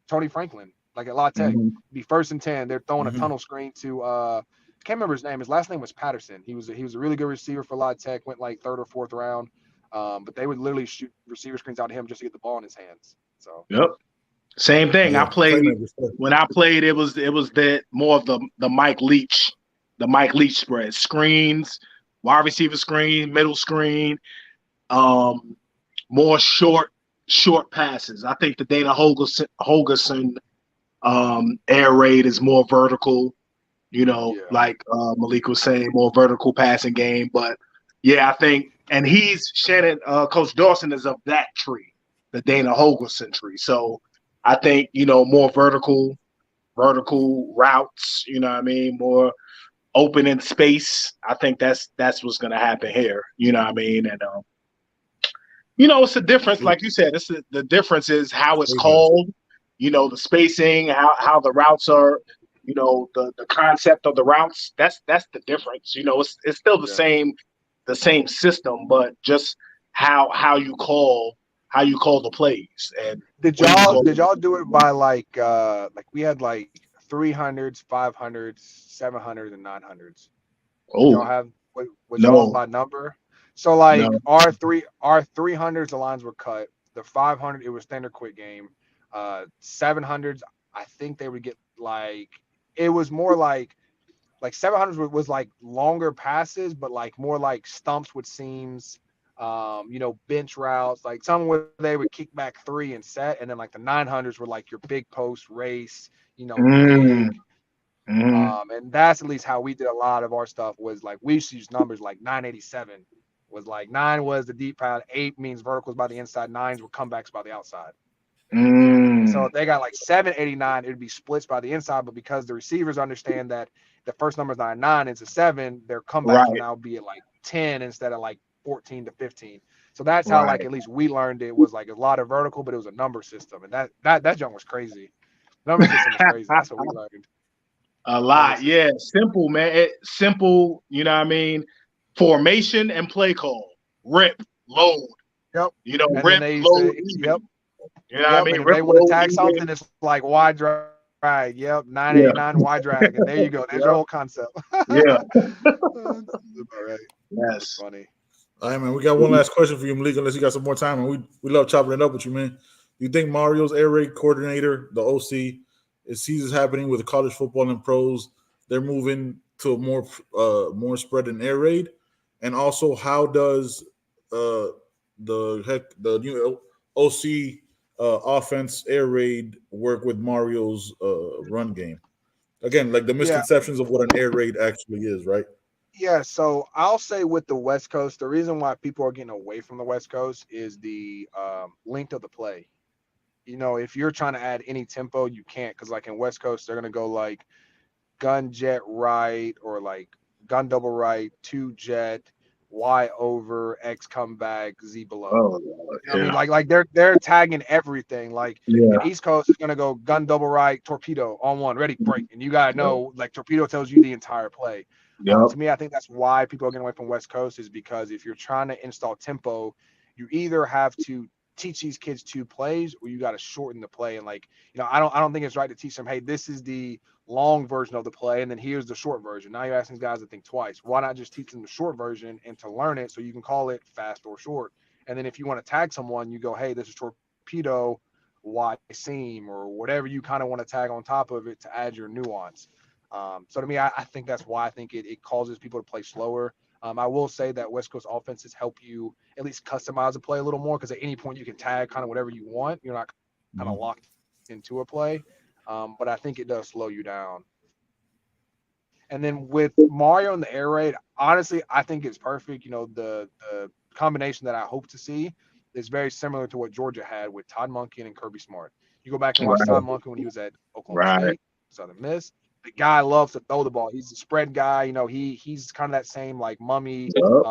Tony Franklin. Like at La Tech. Mhm. Be 1st and 10. They're throwing a Mm-hmm. tunnel screen to can't remember his name. His last name was Patterson. He was a really good receiver for La Tech. Went like 3rd or 4th round. But they would literally shoot receiver screens out to him just to get the ball in his hands. So Yep. Same thing. I Yeah. played Playmakers. when I played. It was that more of the Mike Leach spread screens, wide receiver screen, middle screen, um, more short passes. I think the Dana Holgerson air raid is more vertical. yeah, Like Malik was saying, more vertical passing game. But yeah, I think, and he's Shannon. Coach Dawson is of that tree, the Dana Holgerson tree. So I think more vertical routes. You know what I mean? More open in space. I think that's what's going to happen here. You know what I mean? And it's a difference. True. Like you said, the difference is how it's Playmakers. called. The spacing, how the routes are. The concept of the routes. That's the difference. It's still the yeah, same system, but just how you call how you call the plays and Did when you y'all call. did y'all do it by like we had like 300s, 500s, 700s, and 900s? Did y'all Oh have was y'all no, by number? So like no. our 300s the lines were cut. The 500 it was standard quick game. 700s I think they would get like it was more like 700s was like longer passes, but like more like stumps with seams, bench routes, like some where they would kick back three and set, and then like the 900s were like your big post race, Mm, dig. mm, And that's at least how we did a lot of our stuff was like we used to use numbers like 987 was like 9 was the deep pass, 8 means verticals by the inside, 9s were comebacks by the outside. And so mm. if they got like 789, it'd be splits by the inside. But because the receivers understand that the first number is not a 9, it's a 7, their comebacks will Right, now be at like 10 instead of like 14 to 15. So that's how like right. at least we learned it was like a lot of vertical, but it was a number system. And that junk was crazy. Number system was crazy. That's what we learned. A Number lot, system. yeah. Simple, man. Simple, you know what I mean? Formation and play call. Rip, load. Yep. And then Rip, they used load, to, yep, even. You know what I yep. mean? And if Rip, they want to load, tag something, even. it's like wide drag. Yep, Yeah, 989 wide drag. And there you go. There's your yeah, whole concept. yeah. All right. That's Yes. funny. All right, man. We got one last question for you, Malik, unless you got some more time. And we love chopping it up with you, man. You think Mario's air raid coordinator, the OC, it sees this happening with college football and pros? They're moving to a more spread in air raid, and also how does the new OC offense air raid work with Mario's run game? Again, like the Yeah, misconceptions of what an air raid actually is, right? yeah. So I'll say with the West Coast, the reason why people are getting away from the West Coast is the length of the play. If you're trying to add any tempo, you can't because like in West Coast, they're gonna go like gun jet right or like gun double right, two jet, Y over, X come back, Z below. Oh, You know what I mean? yeah. Like they're tagging everything. Like Yeah. in East Coast, it's gonna go gun double right, torpedo on one, ready, break. And you gotta know like torpedo tells you the entire play. Yep. To me, I think that's why people are getting away from West Coast is because if you're trying to install tempo, you either have to teach these kids two plays or you got to shorten the play. And like, I don't think it's right to teach them, hey, this is the long version of the play, and then here's the short version. Now you're asking guys to think twice. Why not just teach them the short version and to learn it so you can call it fast or short? And then if you want to tag someone, you go, hey, this is torpedo, Y seam, or whatever you kind of want to tag on top of it to add your nuance. So to me, I think that's why I think it causes people to play slower. I will say that West Coast offenses help you at least customize the play a little more because at any point you can tag kind of whatever you want. You're not kind of locked into a play. But I think it does slow you down. And then with Mario and the air raid, honestly, I think it's perfect. The combination that I hope to see is very similar to what Georgia had with Todd Monken and Kirby Smart. You go back and watch Right. Todd Monken when he was at Oklahoma Right. State, Southern Miss. The guy loves to throw the ball. He's a spread guy. He's kind of that same like mummy. Yep.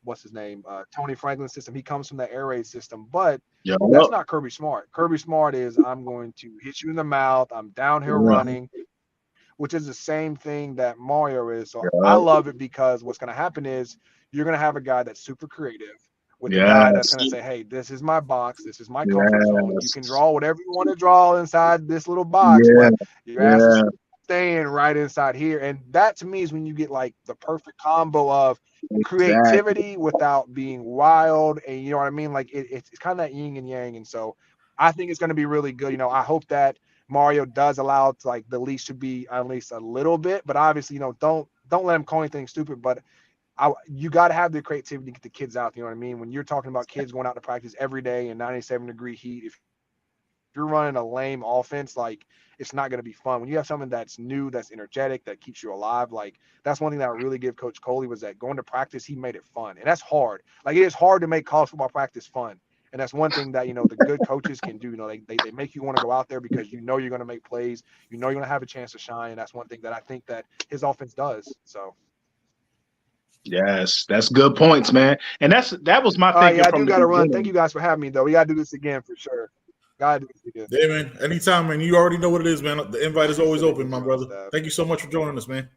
What's his name? Tony Franklin system. He comes from the air raid system, but Yep. that's not Kirby Smart. Kirby Smart is I'm going to hit you in the mouth. I'm downhill running, which is the same thing that Mario is. So I Yep. love it because what's going to happen is you're going to have a guy that's super creative with the guy that's Yes. going to say, hey, this is my box. This is my comfort zone. You can Yes. draw whatever you want to draw inside this little box, Yeah. but your ass is Yeah. staying right inside here. And that to me is when you get like the perfect combo of Exactly. creativity without being wild. And you know what I mean? Like it's kind of that yin and yang. And so I think it's going to be really good. I hope that Mario does allow to like the leash to be at least a little bit, but obviously, don't let him call anything stupid. But you got to have the creativity to get the kids out. You know what I mean? When you're talking about kids going out to practice every day in 97-degree heat, if you're running a lame offense, like it's not going to be fun. When you have something that's new, that's energetic, that keeps you alive, like that's one thing that I really give Coach Coley was that going to practice, he made it fun, and that's hard. Like it is hard to make college football practice fun. And that's one thing that the good coaches can do. They make you want to go out there because you're going to make plays. You're going to have a chance to shine. And that's one thing that I think that his offense does. So, Yes. That's good points, man. And that was my thinking yeah, I from do the got to run. Thank beginning. you guys for having me, though. We got to do this again for sure. Got to do this again. Yeah, man. Anytime, man. You already know what it is, man. The invite is always Thank open, you my for my brother. staff. Thank you so much for joining us, man.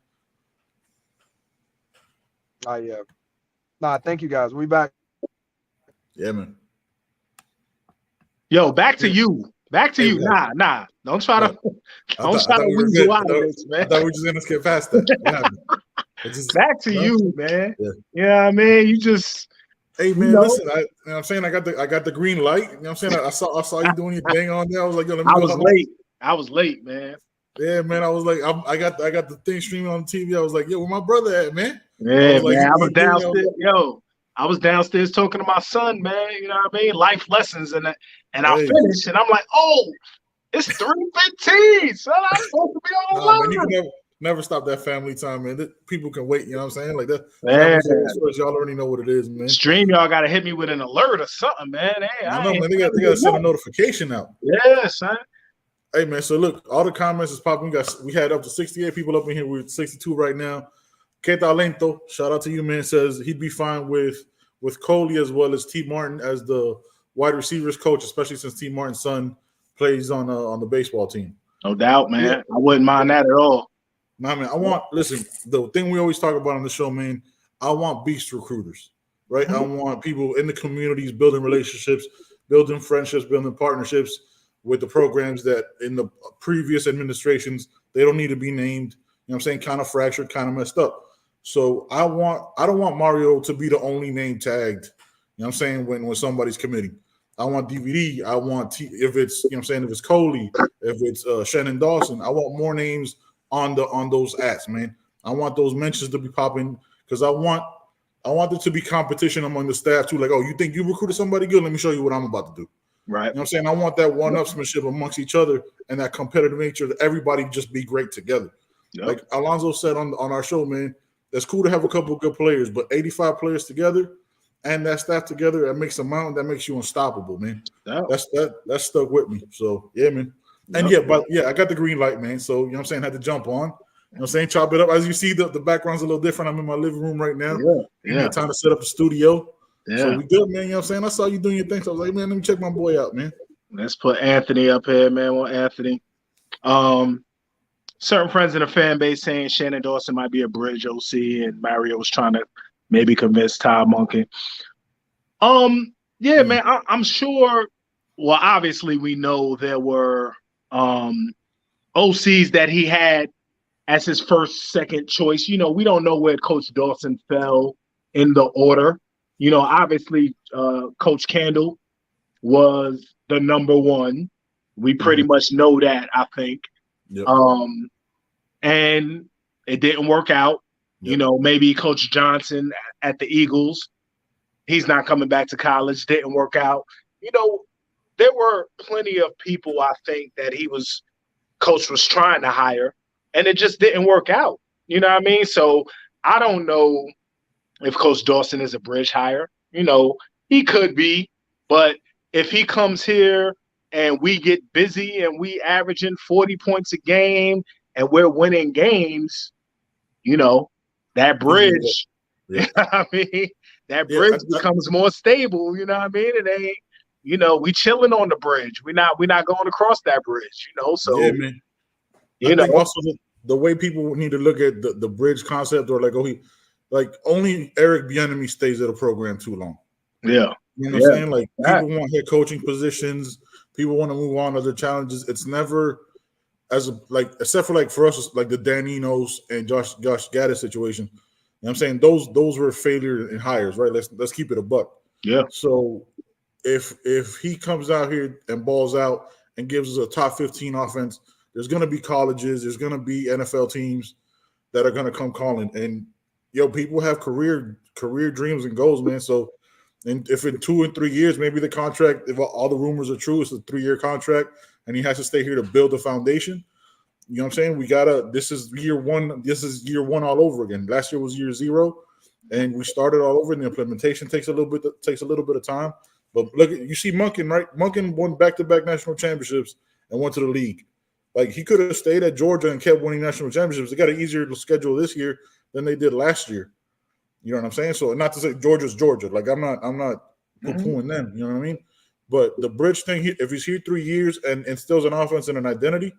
Yeah. Nah, thank you guys. We'll be back. Yeah, man. Yo, back to Yeah. you. Back to Hey, you. Nah. Don't try to don't try I thought to we were weasel good. out of this, I man. thought we were just gonna skip past that. What happened? It just Back to no. you, man. Yeah. You know what I mean? You just Hey you man, know. listen. You know what I'm saying, I got the green light. You know what I'm saying, I saw you doing your thing on there. I was like, yo, let me I go. was late. I was late, man. Yeah, man. I was like, I got the thing streaming on TV. I was like, yo, where my brother at, man? I Yeah, was like, man. I he was giving me. I was downstairs. Yo, I was downstairs talking to my son, man. You know what I mean? Life lessons, and I like, hey, finished, and I'm like, oh, it's 3:15, son. I'm supposed to be nah, man, you online. can never stop that family time, man. People can wait. You know what I'm saying? Like that Man, happens always first. Y'all already know what it is, man. stream, y'all gotta hit me with an alert or something, man. Hey, I I know, ain't man. They got to send a notification out. yeah, son. Hey, man. So look, all the comments is popping. We had up to 68 people up in here. We're at 62 right now. Que talento. Shout out to you, man. Says he'd be fine with Coley as well as T. Martin as the wide receivers coach, especially since T. Martin's son plays on the baseball team. No doubt, man. Yeah. I wouldn't mind that at all. Nah, man. Listen, the thing we always talk about on the show, man. I want beast recruiters, right? I want people in the communities building relationships, building friendships, building partnerships with the programs that in the previous administrations they don't need to be named. You know what I'm saying? Kind of fractured, kind of messed up. So I don't want Mario to be the only name tagged. You know what I'm saying? When somebody's committing, I want DVD. I want if it's you know what I'm saying, if it's Coley, if it's Shannon Dawson, I want more names on those ads, man. I want those mentions to be popping because I want there to be competition among the staff too. Like, oh, you think you recruited somebody good? Let me show you what I'm about to do. Right. You know what I'm saying? I want that one-upsmanship amongst each other and that competitive nature that everybody just be great together. Yep. Like Alonzo said on our show, man, it's cool to have a couple of good players, but 85 players together and that staff together, that makes a mountain, that makes you unstoppable, man. Yep. That's stuck with me. So, yeah, man. And I got the green light, man. So, you know what I'm saying? Had to jump on. You know what I'm saying? Chop it up. As you see, the background's a little different. I'm in my living room right now. Yeah. Time to set up the studio. Yeah. So we good, man. You know what I'm saying? I saw you doing your thing. So I was like, man, let me check my boy out, man. Let's put Anthony up here, man. Well, Anthony. Certain friends in the fan base saying Shannon Dawson might be a bridge OC and Mario was trying to maybe convince Todd Monken. Yeah, man, I'm sure. Well, obviously we know there were OCs that he had as his first, second choice. You know, we don't know where Coach Dawson fell in the order. You know, obviously Coach Kendall was the number one. We pretty much know that, I think. Yep. And it didn't work out. Yep. You know, maybe Coach Johnson at the Eagles, he's not coming back to college, didn't work out. You know, there were plenty of people, I think, that Coach was trying to hire, and it just didn't work out. You know what I mean? So I don't know if Coach Dawson is a bridge hire. You know, he could be, but if he comes here and we get busy and we averaging 40 points a game and we're winning games, you know, that bridge, you know what I mean? That bridge becomes more stable, you know what I mean? It ain't, you know, we chilling on the bridge. We're not going across that bridge, you know. So yeah, man. I think also the way people need to look at the bridge concept, or like only Eric Bieniemy stays at a program too long. Yeah. You know what I'm saying? Like people want head coaching positions, people want to move on to other challenges. It's never except for for us, like the Daninos and Josh Gaddis situation. You know what I'm saying? Those were failure in hires, right? Let's keep it a buck. Yeah. So if he comes out here and balls out and gives us a top 15 offense, there's gonna be colleges, there's gonna be NFL teams that are gonna come calling. And people have career dreams and goals, man. So and if in 2 and 3 years, maybe the contract, if all the rumors are true, it's a 3-year contract and he has to stay here to build a foundation. You know what I'm saying? This is year one. This is year one all over again. Last year was year 0, and we started all over. And the implementation takes a little bit of time. But look, you see Monken, right? Monken won back-to-back national championships and went to the league. Like he could have stayed at Georgia and kept winning national championships. They got an easier schedule this year than they did last year. You know what I'm saying? So not to say Georgia's Georgia. Like I'm not poo-pooing them. You know what I mean? But the bridge thing, if he's here 3 years and instills an offense and an identity,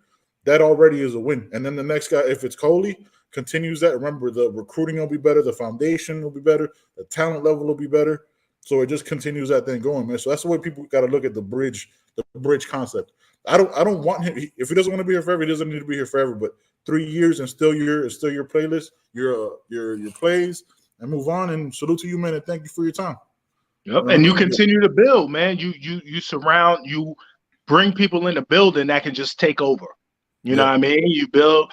that already is a win. And then the next guy, if it's Coley, continues that. Remember, the recruiting will be better, the foundation will be better, the talent level will be better. So it just continues that thing going, man. So that's the way people got to look at the bridge concept. I don't want him. If he doesn't want to be here forever, he doesn't need to be here forever. But 3 years and still your playlist, your plays, and move on. And salute to you, man, and thank you for your time. Yep. And you continue to build, man. You bring people in the building that can just take over. You know what I mean? You build,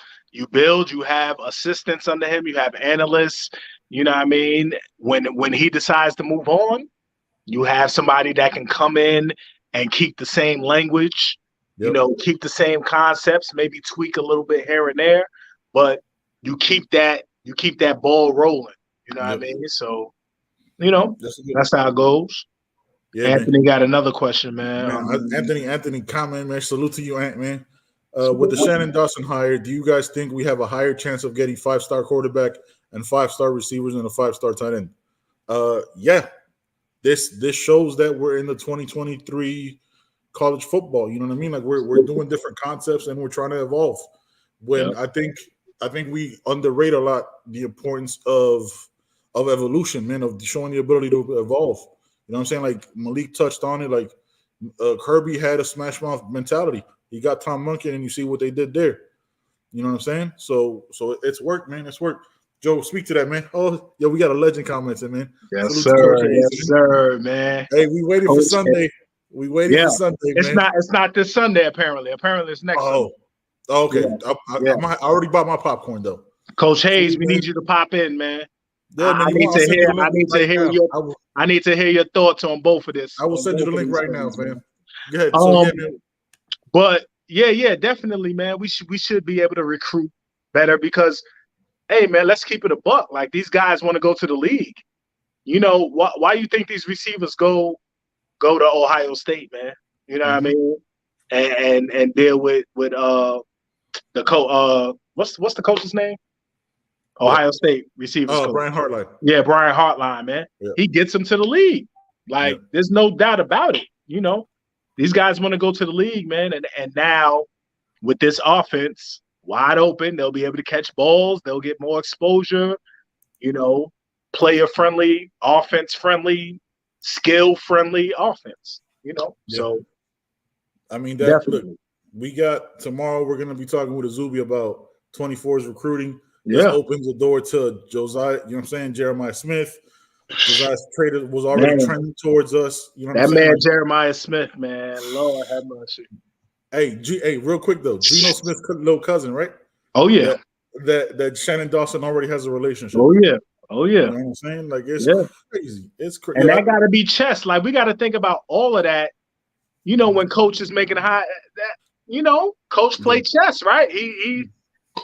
you have assistants under him, you have analysts, you know what I mean? When he decides to move on, you have somebody that can come in and keep the same language, you know, keep the same concepts, maybe tweak a little bit here and there, but you keep that ball rolling. You know what I mean? So, you know, that's how it goes. Yeah, Anthony got another question, man. Anthony comment, man. Salute to you, Ant, man. With the Shannon Dawson hire, do you guys think we have a higher chance of getting 5-star quarterback and 5-star receivers and a 5-star tight end? Yeah. This shows that we're in the 2023 college football. You know what I mean? Like we're doing different concepts and we're trying to evolve. I think we underrate a lot the importance of evolution, man, of showing the ability to evolve. You know what I'm saying? Like Malik touched on it. Like Kirby had a smash mouth mentality. He got Tom Munkin, and you see what they did there. You know what I'm saying? So it's worked, man. It's worked. Joe, speak to that, man. Oh, yeah, we got a legend commenting, man. Yes, sir. Yes, sir, man. Hey, we waiting for Sunday. We waiting for Sunday, man. It's not this Sunday, apparently. Apparently, it's next Sunday. Oh, okay. Yeah. I already bought my popcorn, though. Coach Hayes, we need you to pop in, man. Yeah, man, I need to hear your thoughts on both of this. I will send you the link right now, man. Go ahead. Man. But yeah, definitely, man. We should be able to recruit better because, hey, man, let's keep it a buck. Like these guys want to go to the league. You know why you think these receivers go to Ohio State, man? You know what I mean? And deal with the what's the coach's name? Ohio State receivers. Oh, Brian Hartline. Yeah, Brian Hartline, man. Yeah. He gets them to the league. Like, there's no doubt about it. You know, these guys want to go to the league, man. And now with this offense wide open, they'll be able to catch balls. They'll get more exposure, you know, player-friendly, offense-friendly, skill-friendly offense, you know. Yeah. So, I mean, look, we got tomorrow we're going to be talking with Azubi about 24's recruiting. This opens the door to Josiah, you know what I'm saying, Jeremiah Smith. Josiah's trader was already trending towards us. You know what I'm saying? Man, Jeremiah Smith, man. Lord have mercy. Hey, real quick, though. Geno Smith's little cousin, right? Oh, yeah. That Shannon Dawson already has a relationship. Oh, yeah. You know what I'm saying? Like, it's crazy. It's crazy. And that got to be chess. Like, we got to think about all of that. You know, when coach is making coach play chess, right? He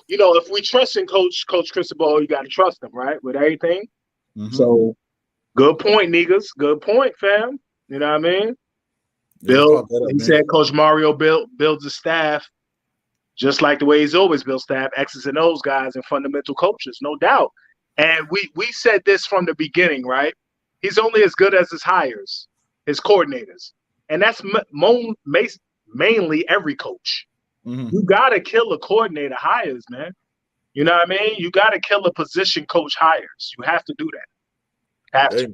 you know, if we trust in Coach Cristobal, you got to trust him, right, with everything. Mm-hmm. So, good point, niggas. Good point, fam. You know what I mean? He said Coach Mario builds a staff just like the way he's always built staff, X's and O's guys and fundamental coaches, no doubt. And we said this from the beginning, right? He's only as good as his hires, his coordinators. And that's mainly every coach. Mm-hmm. You got to kill a coordinator hires, man. You know what I mean? You got to kill a position coach hires. You have to do that.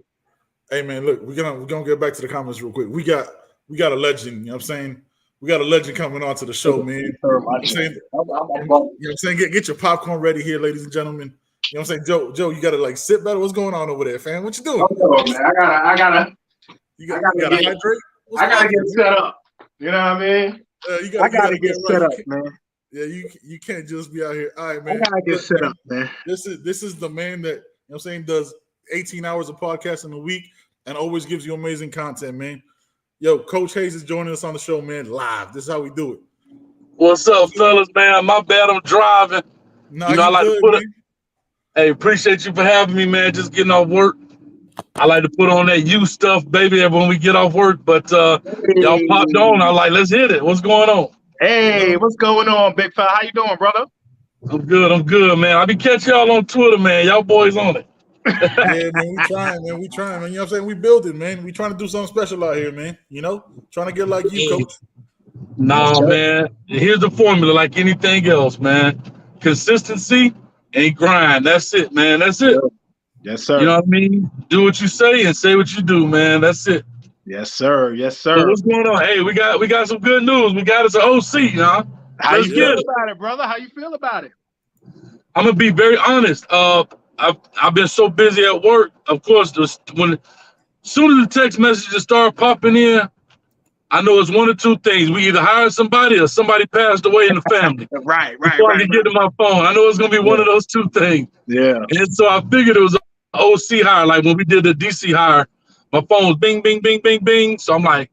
Hey, man, look, we're gonna get back to the comments real quick. We got a legend, you know what I'm saying? We got a legend coming on to the show, man. You know what I'm saying? Get your popcorn ready here, ladies and gentlemen. You know what I'm saying? Joe, you gotta like sit better. What's going on over there, fam? What you doing? Oh, man, I gotta hydrate. I gotta get set up. You know what I mean? I gotta get set up, man. Yeah, you can't just be out here. All right, man. I gotta get set up, man. This is the man that, you know what I'm saying, does 18 hours of podcasting a week and always gives you amazing content, man. Yo, Coach Hayes is joining us on the show, man, live. This is how we do it. What's up, fellas, man? My bad, I'm driving. No, I like to put it. Hey, appreciate you for having me, man. Just getting off work. I like to put on that you stuff, baby, when we get off work. But y'all popped on. I like, let's hit it. What's going on? Hey, what's going on, big fella? How you doing, brother? I'm good, man. I be catching y'all on Twitter, man. Y'all boys on it. Yeah, man, we trying, man. You know what I'm saying? We building, man. We trying to do something special out here, man. You know, trying to get like you, Coach. Nah, man. Here's the formula, like anything else, man. Consistency and grind. That's it, man. That's it. Yes, sir. You know what I mean? Do what you say and say what you do, man. That's it. Yes, sir. Yes, So sir. what's going on? Hey, we got some good news. We got us an OC, huh? How Let's you get feel it. about it, brother? How you feel about it? I'm gonna be very honest. I've been so busy at work. Of course, soon as the text messages start popping in, I know it's one or two things. We either hired somebody or somebody passed away in the family Right. before I can get to my phone. I know it's gonna be one of those two things. Yeah. And so I figured it was an OC hire. Like when we did the DC hire, my phone was bing, bing, bing, bing, bing. So I'm like,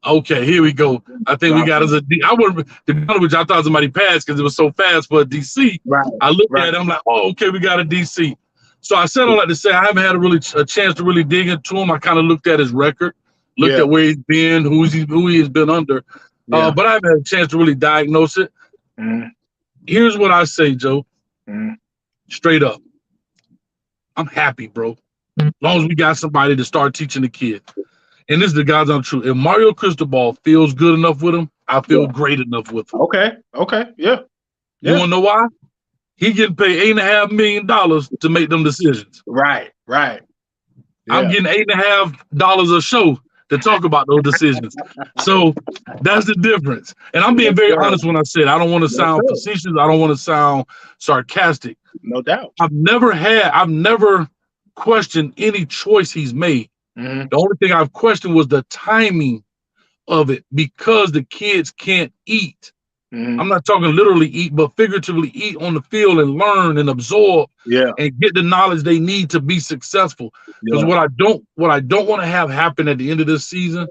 okay, here we go. I think we got us a D. I would, to be honest with you, I thought somebody passed because it was so fast for a DC. Right. I looked at it, I'm like, oh, okay, we got a DC. So I said all that to say I haven't had a chance to really dig into him. I kind of looked at his record, looked at where he's been, who he has been under. But I haven't had a chance to really diagnose it. Here's what I say, Joe. Straight up. I'm happy, bro. As long as we got somebody to start teaching the kid. And this is the God's honest truth. If Mario Cristobal feels good enough with him, I feel great enough with him. Okay. Yeah. You want to know why? He getting paid $8.5 million to make them decisions. Right. Yeah. I'm getting $8.5 a show to talk about those decisions. So that's the difference. And I'm being very honest when I said I don't want to sound facetious. I don't want to sound sarcastic. No doubt. I've never questioned any choice he's made. The only thing I've questioned was the timing of it because the kids can't eat. I'm not talking literally eat, but figuratively eat on the field and learn and absorb and get the knowledge they need to be successful. Because what I don't want to have happen at the end of this season,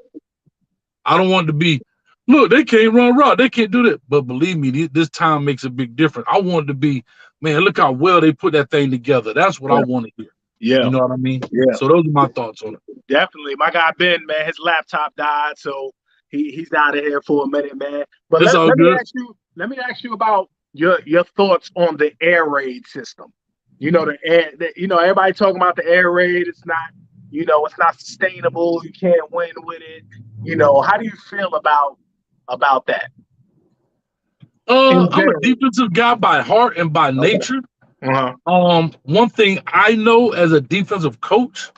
I don't want it to be, look, they can't run route, they can't do that. But believe me, this time makes a big difference. I want it to be, man, look how well they put that thing together. That's what I want to hear. Yeah. You know what I mean? Yeah. So those are my thoughts on it. Definitely. My guy Ben, man, his laptop died, so he's out of here for a minute, man. But let me ask you about your thoughts on the air raid system. You know, everybody talking about the air raid. It's not, it's not sustainable. You can't win with it. How do you feel about that? I'm a defensive guy by heart and by nature. One thing I know as a defensive coach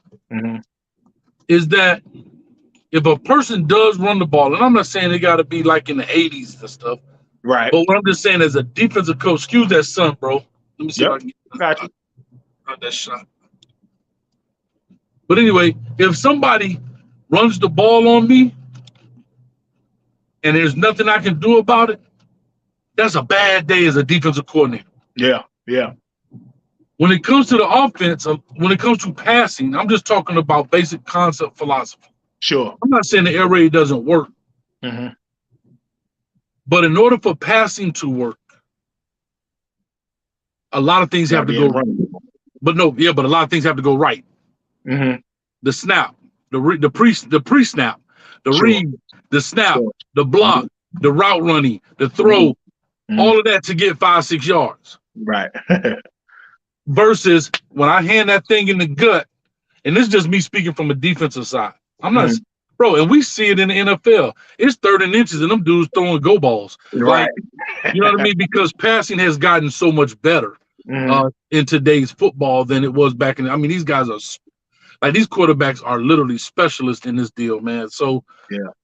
is that if a person does run the ball, and I'm not saying they got to be like in the 80s and stuff, right? But what I'm just saying as a defensive coach, excuse that sun, bro. Let me see if I can get that shot. But anyway, if somebody runs the ball on me and there's nothing I can do about it, that's a bad day as a defensive coordinator. Yeah. When it comes to the offense, when it comes to passing, I'm just talking about basic concept philosophy. Sure. I'm not saying the air raid doesn't work. But in order for passing to work, a lot of things have to go right. But a lot of things have to go right. The snap, the pre-snap, the read, the snap, the block, the route running, the throw, all of that to get 5-6 yards. Right. Versus when I hand that thing in the gut, and this is just me speaking from a defensive side. I'm not, bro, and we see it in the NFL. It's 3rd and inches, and them dudes throwing go balls. Right. Like, you know what I mean? Because passing has gotten so much better in today's football than it was back in. I mean, these guys are like these quarterbacks are literally specialists in this deal, man. So,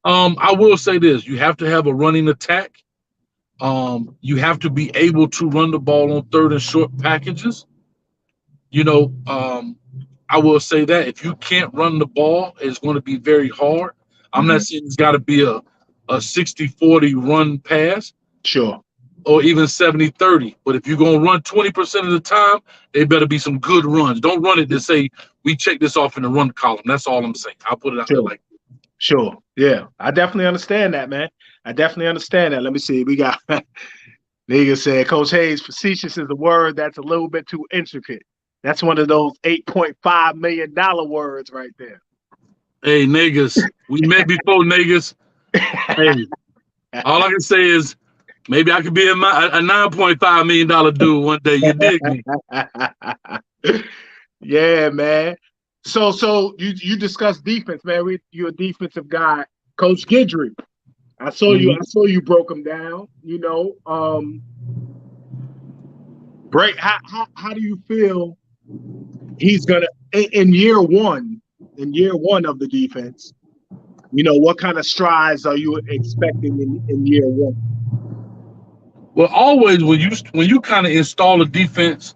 I will say this: you have to have a running attack. You have to be able to run the ball on 3rd and short packages. I will say that if you can't run the ball, it's going to be very hard. I'm not saying it's got to be a 60-40 run pass. Sure. Or even 70-30. But if you're going to run 20% of the time, they better be some good runs. Don't run it to say, we check this off in the run column. That's all I'm saying. I'll put it out there like that. Sure. Yeah. I definitely understand that, man. I definitely understand that. Let me see. We got nigga said, Coach Hayes, facetious is a word that's a little bit too intricate. That's one of those $8.5 million words right there. Hey, niggas. We met before, niggas. Hey, all I can say is maybe I could be a $9.5 million dude one day. You dig me? Yeah, man. So you discussed defense, man. You're a defensive guy. Coach Guidry. I saw you broke him down, Break, how do you feel he's gonna in year one of the defense. You know, what kind of strides are you expecting in year one? Well, always when you kind of install a defense,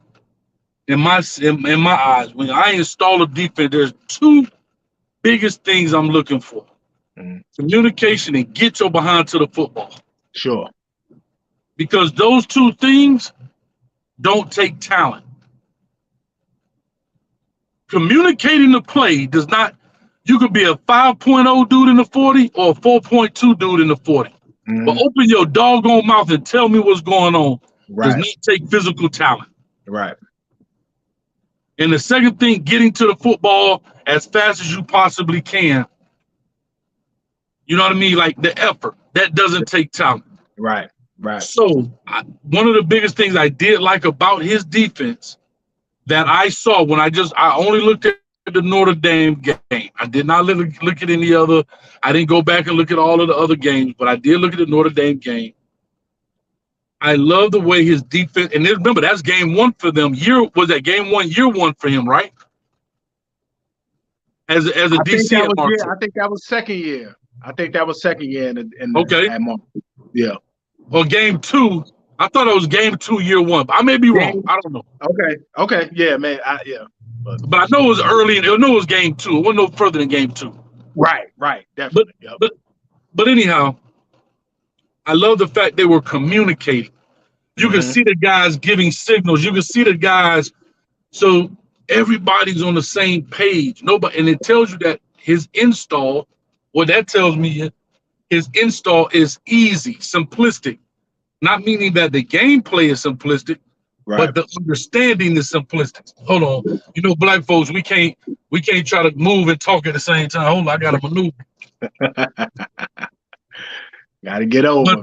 in my eyes, when I install a defense, there's two biggest things I'm looking for: communication and get your behind to the football. Sure. Because those two things don't take talent. Communicating the play does not. You could be a 5.0 dude in the 40 or a 4.2 dude in the 40. But open your doggone mouth and tell me what's going on. Does not take physical talent. Right. And the second thing, getting to the football as fast as you possibly can. You know what I mean? Like the effort. That doesn't take talent. Right. Right. So one of the biggest things I did like about his defense that I saw when I only looked at the Notre Dame game. I did not look at any other. I didn't go back and look at all of the other games, but I did look at the Notre Dame game. I love the way his defense, and remember, that's game one for them. Year one for him, right? As a DC at Marshall. I think that was second year. Okay. At Marshall. Yeah. Well, game two, I thought it was game 2, year 1. But I may be wrong. I don't know. Okay. Yeah, man. But I know it was early, and I know it was game 2. It wasn't no further than game 2. Right. Definitely. But anyhow, I love the fact they were communicating. You can see the guys giving signals. You can see the guys. So everybody's on the same page. Nobody, and it tells you that his install, what that tells me, his install is easy, simplistic. Not meaning that the gameplay is simplistic, but the understanding is simplistic. Hold on. You know, black folks, we can't try to move and talk at the same time. Hold on, I got to maneuver. Gotta get over.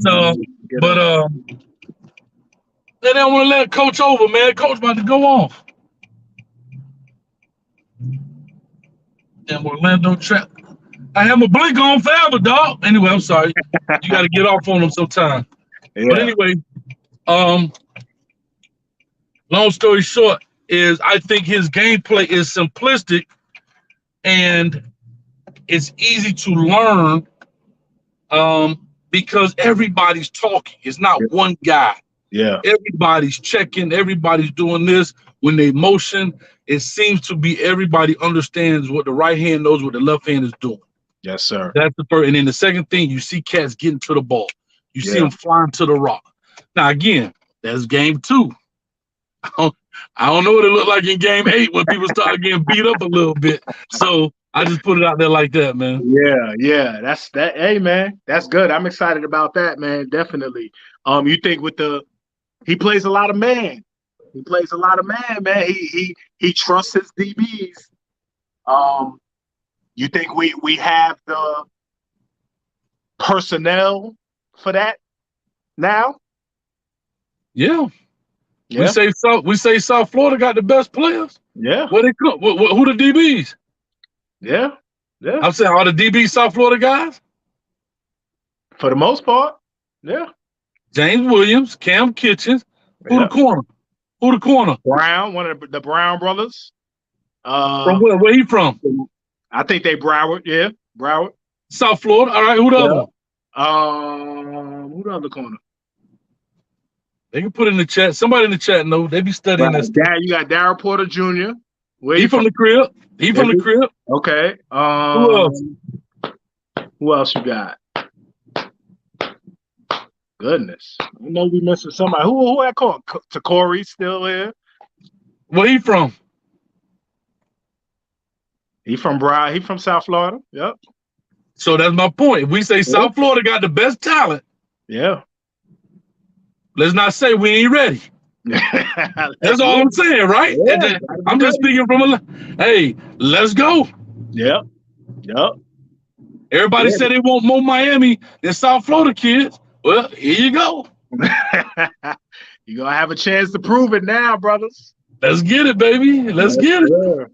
They don't want to let coach over, man. Coach about to go off. Damn Orlando trap. I have my blink on forever, dog. Anyway, I'm sorry. You got to get off on them sometime. Yeah. But anyway, long story short is I think his gameplay is simplistic and it's easy to learn because everybody's talking. It's not one guy. Yeah. Everybody's checking. Everybody's doing this. When they motion, it seems to be everybody understands what the right hand knows what the left hand is doing. Yes, sir. That's the first. And then the second thing, you see cats getting to the ball. You see them flying to the rock. Now, again, that's game 2. I don't know what it looked like in game 8 when people started getting beat up a little bit. So I just put it out there like that, man. Yeah. That's that. Hey, man, that's good. I'm excited about that, man. Definitely. You think he plays a lot of man. He plays a lot of man, man. He trusts his DBs. You think we have the personnel for that now? Yeah. We say South Florida got the best players. Yeah. Where they come? Who the DBs? Yeah. I'm saying are the DBs South Florida guys? For the most part. Yeah. James Williams, Cam Kitchens. Who the corner? Brown, one of the Brown brothers. From where he from? I think they Broward. Yeah, Broward. South Florida. All right. Who the other one? Who the other corner? They can put it in the chat. Somebody in the chat know. They be studying this. You got Darryl Porter Jr. He from the crib. Okay. Who else? Who else you got? Goodness. I know we missing somebody. Who that called? Takori still here? Where he from? He from Brown. He from South Florida. Yep. So that's my point. If we say South Florida got the best talent. Yeah. Let's not say we ain't ready. That's all I'm saying, right? Yeah, I'm just speaking from hey, let's go. Yep. Everybody said they want more Miami than South Florida kids. Well, here you go. You're going to have a chance to prove it now, brothers. Let's get it, baby. Let's get it.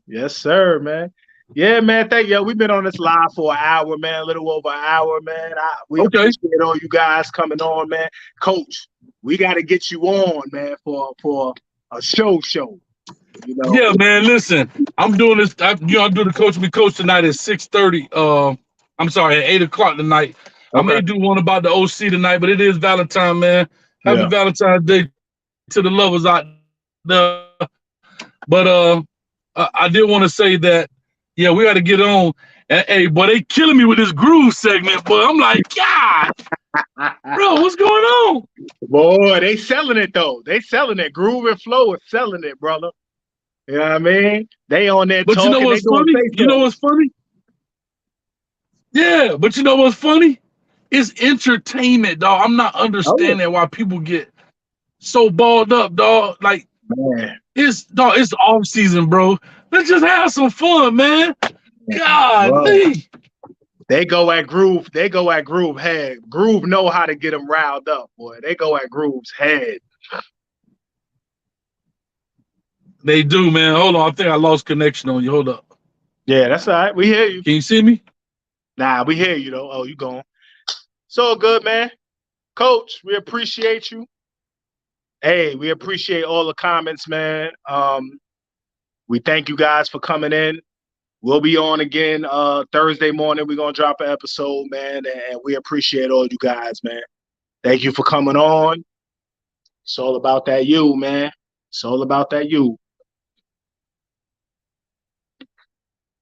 Yes, sir, man. Yeah, man. Thank you. We've been on this live for an hour, man. A little over an hour, man. We appreciate all you guys coming on, man. Coach, we got to get you on, man, for a show. You know. Yeah, man. Listen, I'm doing this. I'm doing the Coach Me Coach tonight at 6:30. I'm sorry, at 8 o'clock tonight. I Okay. may do one about the OC tonight, but it is Valentine, man. Happy Yeah. Valentine's Day to the lovers out there. But I did want to say that, yeah, we got to get on. And, hey, boy, they killing me with this groove segment, but I'm like, God, bro, what's going on? Boy, they selling it though. They selling it. Groove and Flow is selling it, brother. You know what I mean? They on there But you know talking. They what's doing funny? face You know what's funny? Yeah, but you know what's funny? It's entertainment, dog. I'm not understanding why people get so balled up, dog. Like, man. it's off season, bro. Let's just have some fun, man. God, they go at Groove. They go at Groove head. Groove know how to get them riled up, boy. They go at Groove's head. They do, man. Hold on, I think I lost connection on you. Hold up. Yeah, that's all right. We hear you. Can you see me? Nah, we hear you though. Oh, you gone. So good, man. Coach, we appreciate you. Hey, we appreciate all the comments, man. We thank you guys for coming in. We'll be on again Thursday morning. We're gonna drop an episode, man, and we appreciate all you guys, man. Thank you for coming on. It's all about that you, man. It's all about that you.